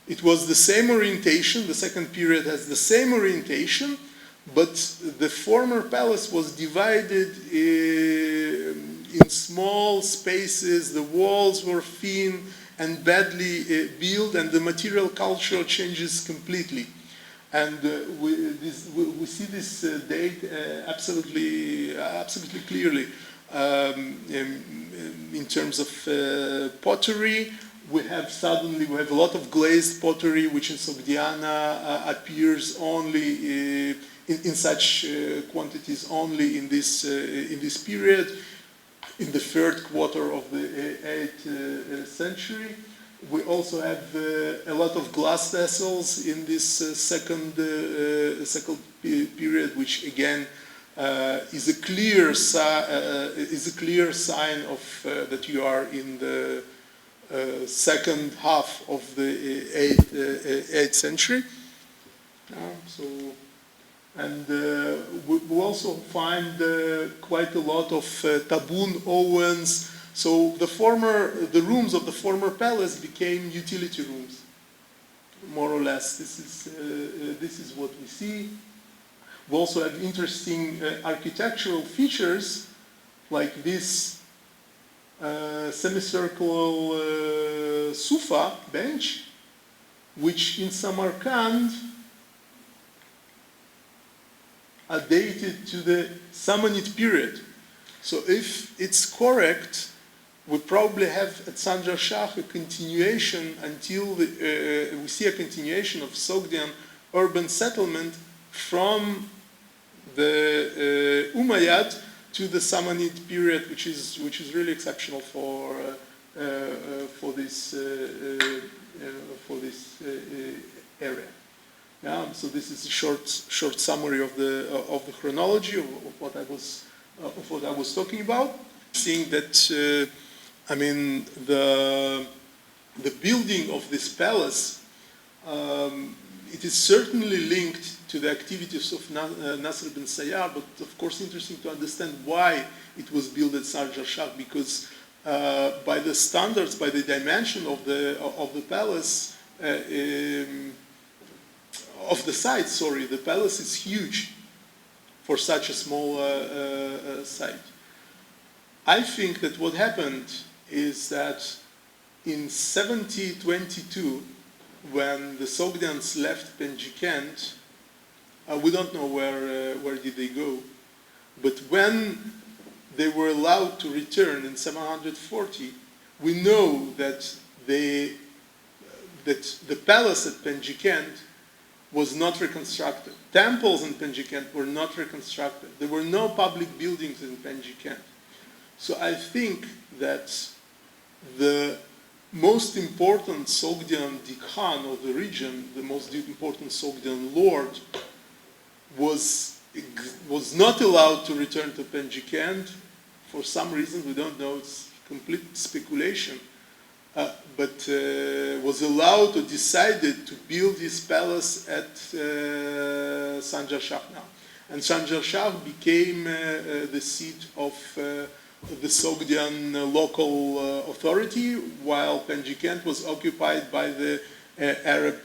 It was the same orientation. The second period has the same orientation, but the former palace was divided in small spaces. The walls were thin and badly built, and the material culture changes completely. And we see this date absolutely clearly in terms of pottery. We have a lot of glazed pottery, which in Sogdiana appears only in such quantities only in this period, in the third quarter of the 8th century. We also have a lot of glass vessels in this second period, which again is a clear sign of that you are in the second half of the 8th century. We also find quite a lot of tabun ovens. So the rooms of the former palace became utility rooms, more or less. This is what we see. We also have interesting architectural features, like this semicircular sufa bench, which in Samarkand are dated to the Samanid period. So if it's correct, we probably have at Sanjar-Shah a continuation until we see a continuation of Sogdian urban settlement from the Umayyad to the Samanid period, which is really exceptional for this area. Yeah, so this is a short summary of the chronology of what I was talking about. Seeing that, I mean, the building of this palace, it is certainly linked to the activities of Nasr bin Sayyar, but of course interesting to understand why it was built at Sanjar-Shah, because by the standards, by the dimension of the palace, of the site, sorry, the palace is huge for such a small site. I think that what happened is that in 1722, when the Sogdians left Penjikent, we don't know where did they go, but when they were allowed to return in 740, we know that the palace at Penjikent was not reconstructed. Temples in Penjikent were not reconstructed. There were no public buildings in Penjikent. So I think that the most important Sogdian Dikhan of the region, the most important Sogdian lord, was not allowed to return to Penjikent for some reason. We don't know, it's complete speculation. But was allowed or decided to build his palace at Sanjar-Shah now. And Sanjar-Shah became the seat of the Sogdian local authority, while Penjikent was occupied by the Arab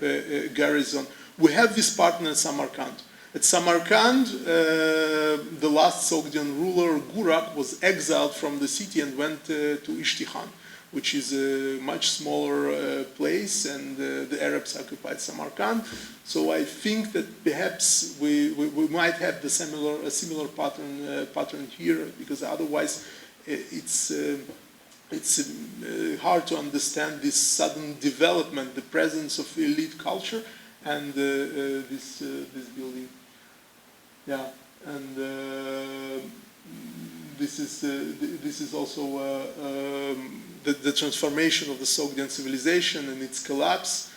garrison. We have this partner in Samarkand. At Samarkand, the last Sogdian ruler, Gurak, was exiled from the city and went to Ishtihan, which is a much smaller place, and the Arabs occupied Samarkand. So I think that perhaps we might have a similar pattern here, because otherwise it's hard to understand this sudden development, the presence of elite culture, and this building. Yeah, and this is also the transformation of the Sogdian civilization and its collapse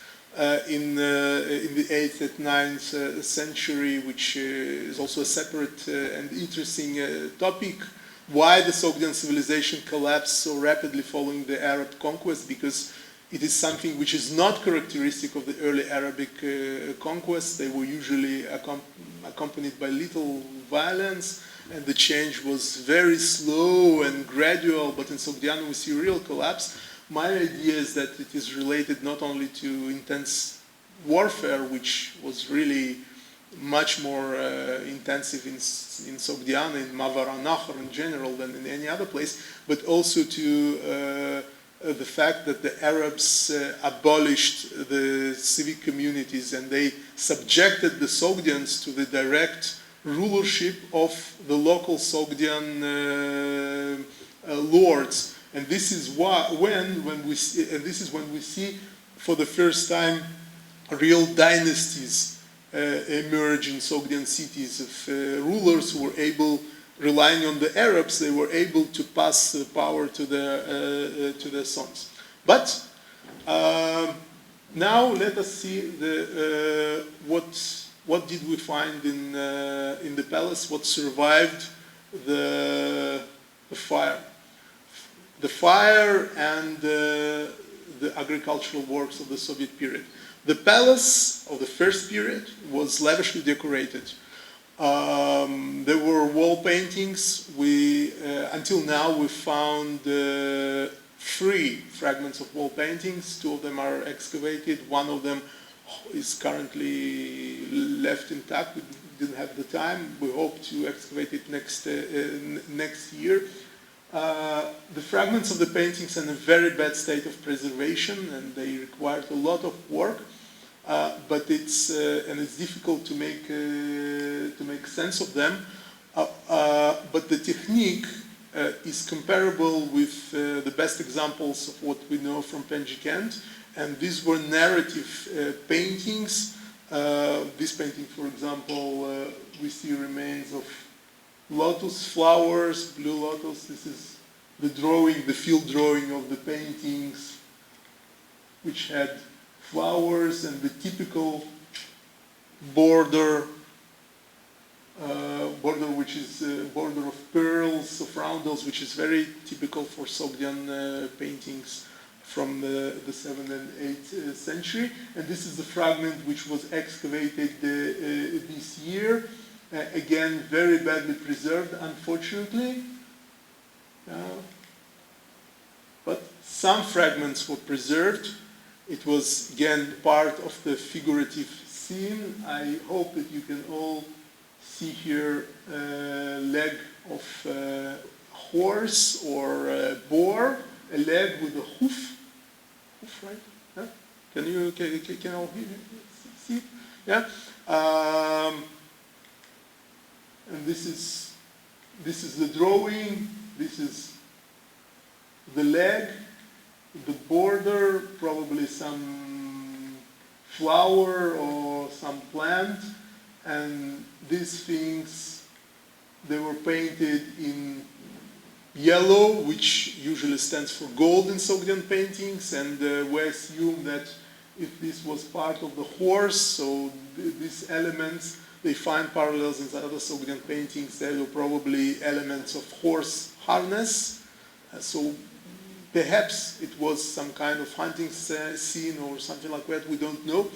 in the 8th and 9th century, which is also a separate and interesting topic. Why the Sogdian civilization collapsed so rapidly following the Arab conquest? Because it is something which is not characteristic of the early Arabic conquest. They were usually accompanied by little violence, and the change was very slow and gradual, but in Sogdiana we see real collapse. My idea is that it is related not only to intense warfare, which was really much more intensive in Sogdiana, in Mavara Nahr in general, than in any other place, but also to the fact that the Arabs abolished the civic communities and they subjected the Sogdians to the direct rulership of the local Sogdian lords, and this is when we see for the first time real dynasties emerge in Sogdian cities of rulers who were able, relying on the Arabs, they were able to pass the power to their sons. But now let us see what did we find in the palace? What survived the fire? The fire and the agricultural works of the Soviet period. The palace of the first period was lavishly decorated. There were wall paintings. Until now we found 3 fragments of wall paintings. 2 of them are excavated. 1 of them is currently left intact. We didn't have the time. We hope to excavate it next year. The fragments of the paintings are in a very bad state of preservation, and they required a lot of work. but it's difficult to make sense of them. But the technique is comparable with the best examples of what we know from Penjikent, and these were narrative paintings. This painting, for example, we see remains of lotus flowers, blue lotus. This is the drawing, the field drawing of the paintings, which had flowers and the typical border, which is a border of pearls, of roundels, which is very typical for Sogdian paintings from the 7th and 8th century. And this is the fragment which was excavated this year. Again, very badly preserved, unfortunately. But some fragments were preserved. It was, again, part of the figurative scene. I hope that you can all see here a leg of a horse or a boar, a leg with a hoof. Hoof, right? Yeah? Can you all see it? Yeah. And this is the drawing. This is the leg, the border, probably some flower or some plant, and these things, they were painted in yellow, which usually stands for gold in Sogdian paintings, and we assume that if this was part of the horse, so these elements, they find parallels in other Sogdian paintings. They were probably elements of horse harness, so perhaps it was some kind of hunting scene or something like that, we don't know.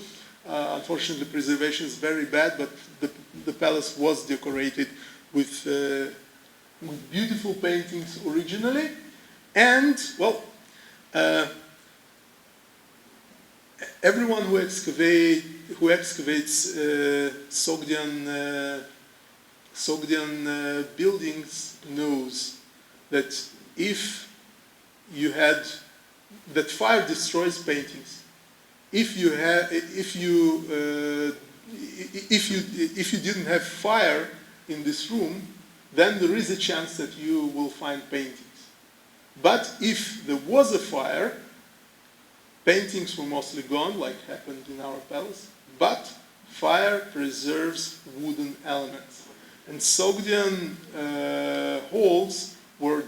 Unfortunately, preservation is very bad, but the palace was decorated with beautiful paintings originally. And, well, everyone who excavates Sogdian buildings knows that if you had that fire destroys paintings. If you didn't have fire in this room, then there is a chance that you will find paintings. But if there was a fire, paintings were mostly gone, like happened in our palace. But fire preserves wooden elements, and Sogdian halls were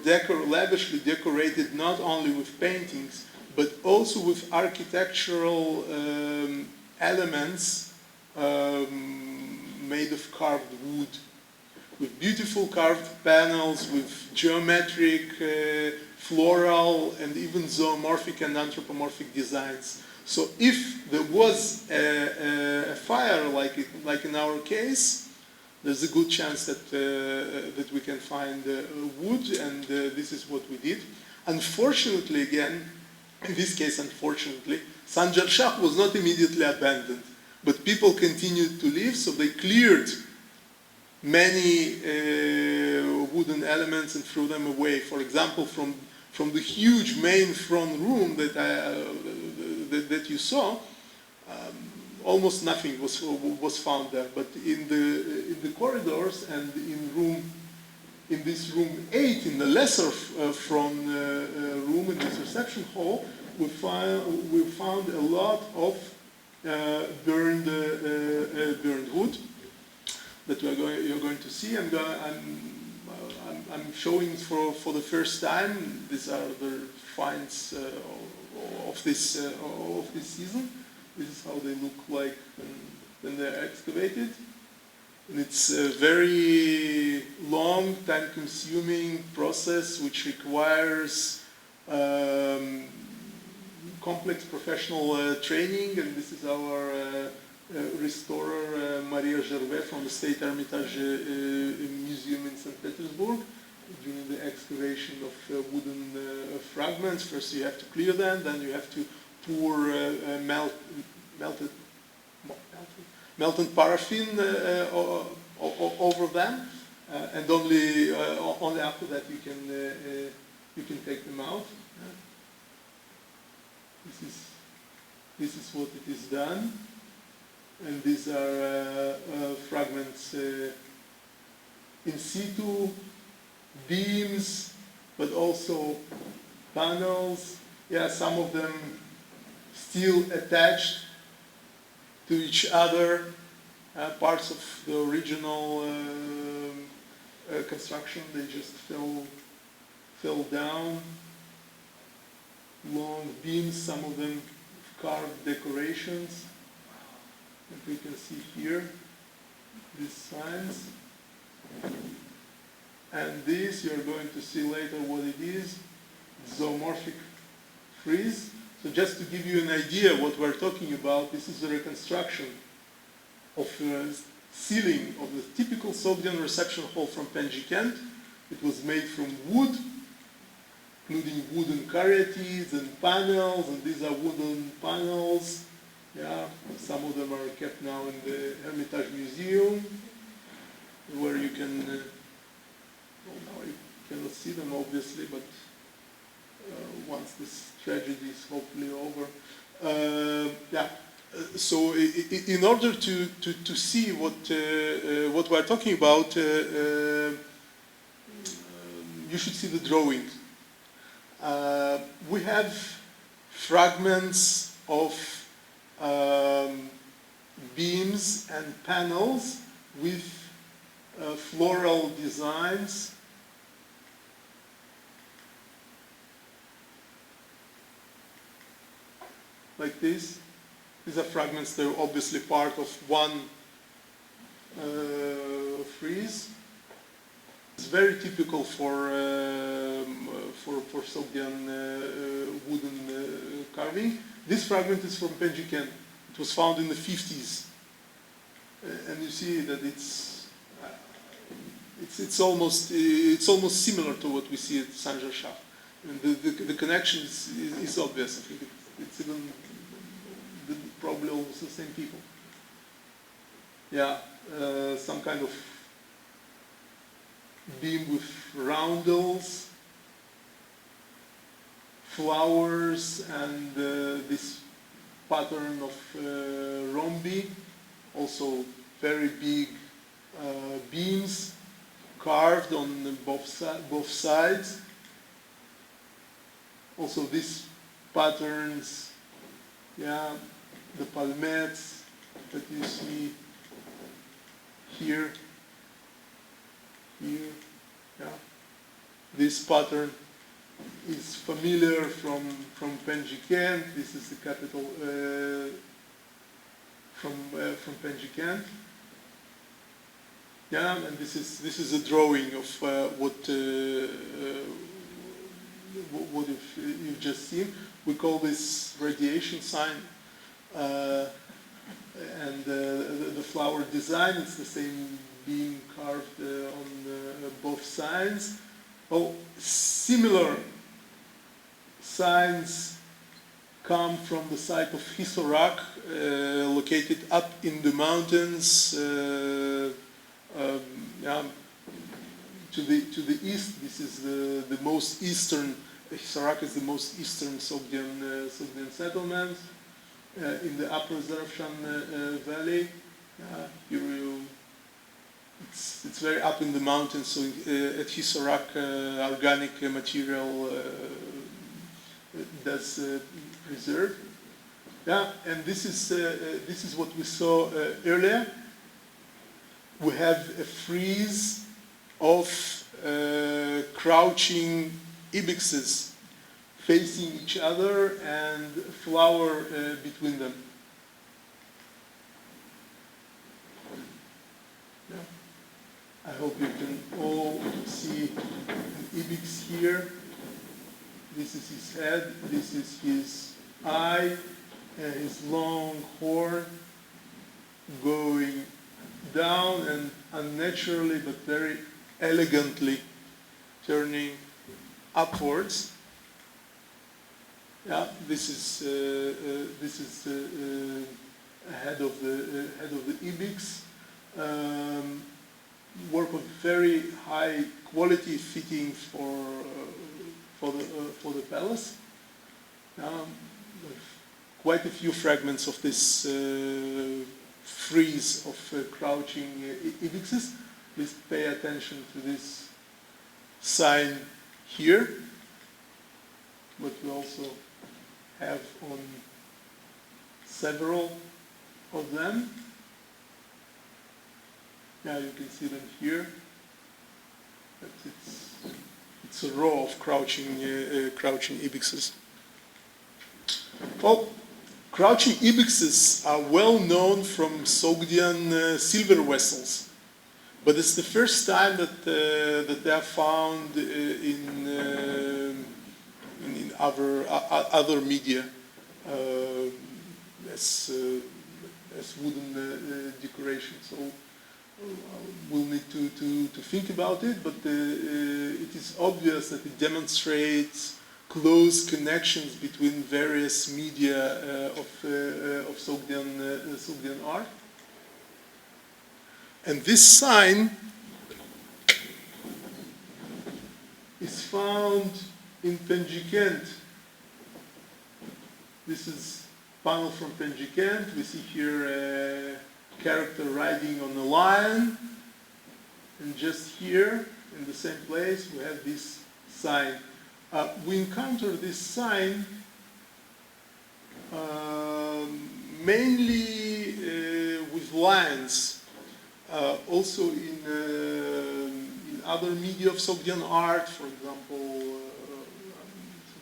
lavishly decorated not only with paintings, but also with architectural elements made of carved wood, with beautiful carved panels, with geometric, floral, and even zoomorphic and anthropomorphic designs. So if there was a fire, like in our case, there's a good chance that we can find wood, and this is what we did. Unfortunately, again, in this case, unfortunately, Sanjar-Shah was not immediately abandoned, but people continued to live, so they cleared many wooden elements and threw them away. For example, from the huge main front room that you saw, almost nothing was found there. But in the corridors and in this room 8, in the lesser front room, in this reception hall, we found a lot of burned wood that you're going to see. I'm showing for the first time. These are the finds of this season. This is how they look like when they're excavated. And it's a very long, time-consuming process which requires complex professional training. And this is our restorer, Maria Gervais, from the State Hermitage Museum in St. Petersburg. During the excavation of wooden fragments, first you have to clear them, then you have to pour melted paraffin over them, and only after that you can take them out. This is what it is done. and these are fragments in situ, beams, but also panels. Yeah, some of them still attached to each other, parts of the original construction, they just fell down. Long beams, some of them carved decorations, that we can see here, these signs. And this, you're going to see later what it is, zoomorphic frieze. So just to give you an idea what we're talking about, this is a reconstruction of the ceiling of the typical Sogdian reception hall from Penjikent. It was made from wood, including wooden caryatides and panels, and these are wooden panels. Yeah, some of them are kept now in the Hermitage Museum, where you can, well, now you cannot see them obviously, but once this tragedy is hopefully over. So in order to see what we're talking about, you should see the drawing. We have fragments of beams and panels with floral designs. Like this. These are fragments that are obviously part of one frieze. It's very typical for Sogdian wooden carving. This fragment is from Penjikent. It was found in the 50s, and you see that it's almost similar to what we see at Sanjar-Shah. And the connection is obvious. I think it's even probably almost the same people. Yeah, some kind of beam with roundels, flowers, and this pattern of rhombi, also very big beams carved on both sides. Also these patterns, yeah, the palmettes that you see here, yeah. This pattern is familiar from Penjikent. This is the capital from Penjikent. Yeah, and this is a drawing of what you've just seen. We call this radiation sign, and the flower design. It's the same beam carved on both sides. Oh, similar signs come from the site of Hisorak, located up in the mountains. To the east, this is the most eastern. Hisorak is the most eastern Sogdian settlement in the upper Zarafshan Valley. It's very up in the mountains, so at Hisorak organic material does preserve. Yeah, and this is what we saw earlier. We have a frieze of crouching ibixes facing each other and a flower between them. Yeah. I hope you can all see an ibix here. This is his head, this is his eye, and his long horn going down and unnaturally but very elegantly turning upwards. Yeah, this is head of the ibix. Work of very high quality fittings for the palace. Quite a few fragments of this frieze of crouching ibixes. Please pay attention to this sign here, but we also have on several of them. Yeah, you can see them here. But it's a row of crouching ibixes. Well, crouching ibixes are well known from Sogdian silver vessels, but it's the first time that they are found in other media as wooden decoration. So we'll need to think about it, but it is obvious that it demonstrates close connections between various media of Sogdian art. And this sign is found in Penjikent. This is a panel from Penjikent. We see here a character riding on a lion. And just here, in the same place, we have this sign. We encounter this sign mainly with lions. Also in other media of Sogdian art, for example,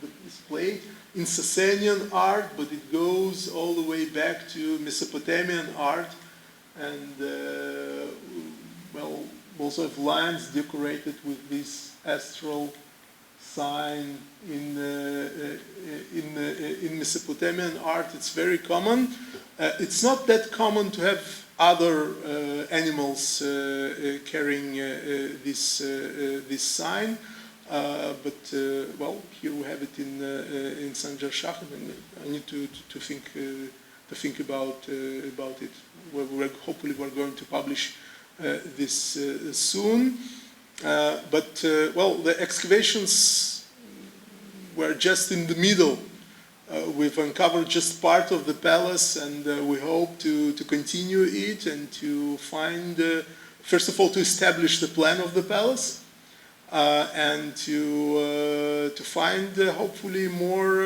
the display in Sasanian art, but it goes all the way back to Mesopotamian art, and well, also have lions decorated with this astral sign in Mesopotamian art. It's very common. It's not that common to have other animals carrying this sign, but well, here we have it in Sanjar-Shah, and I need to think about it. Hopefully, we're going to publish this soon. But well, the excavations were just in the middle. We've uncovered just part of the palace, and we hope to continue it and to find, first of all, to establish the plan of the palace, and to find hopefully more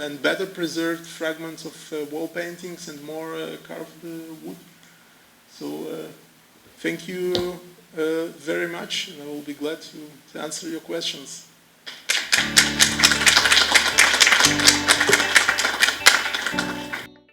and better preserved fragments of wall paintings and more carved wood. So thank you very much, and I will be glad to answer your questions.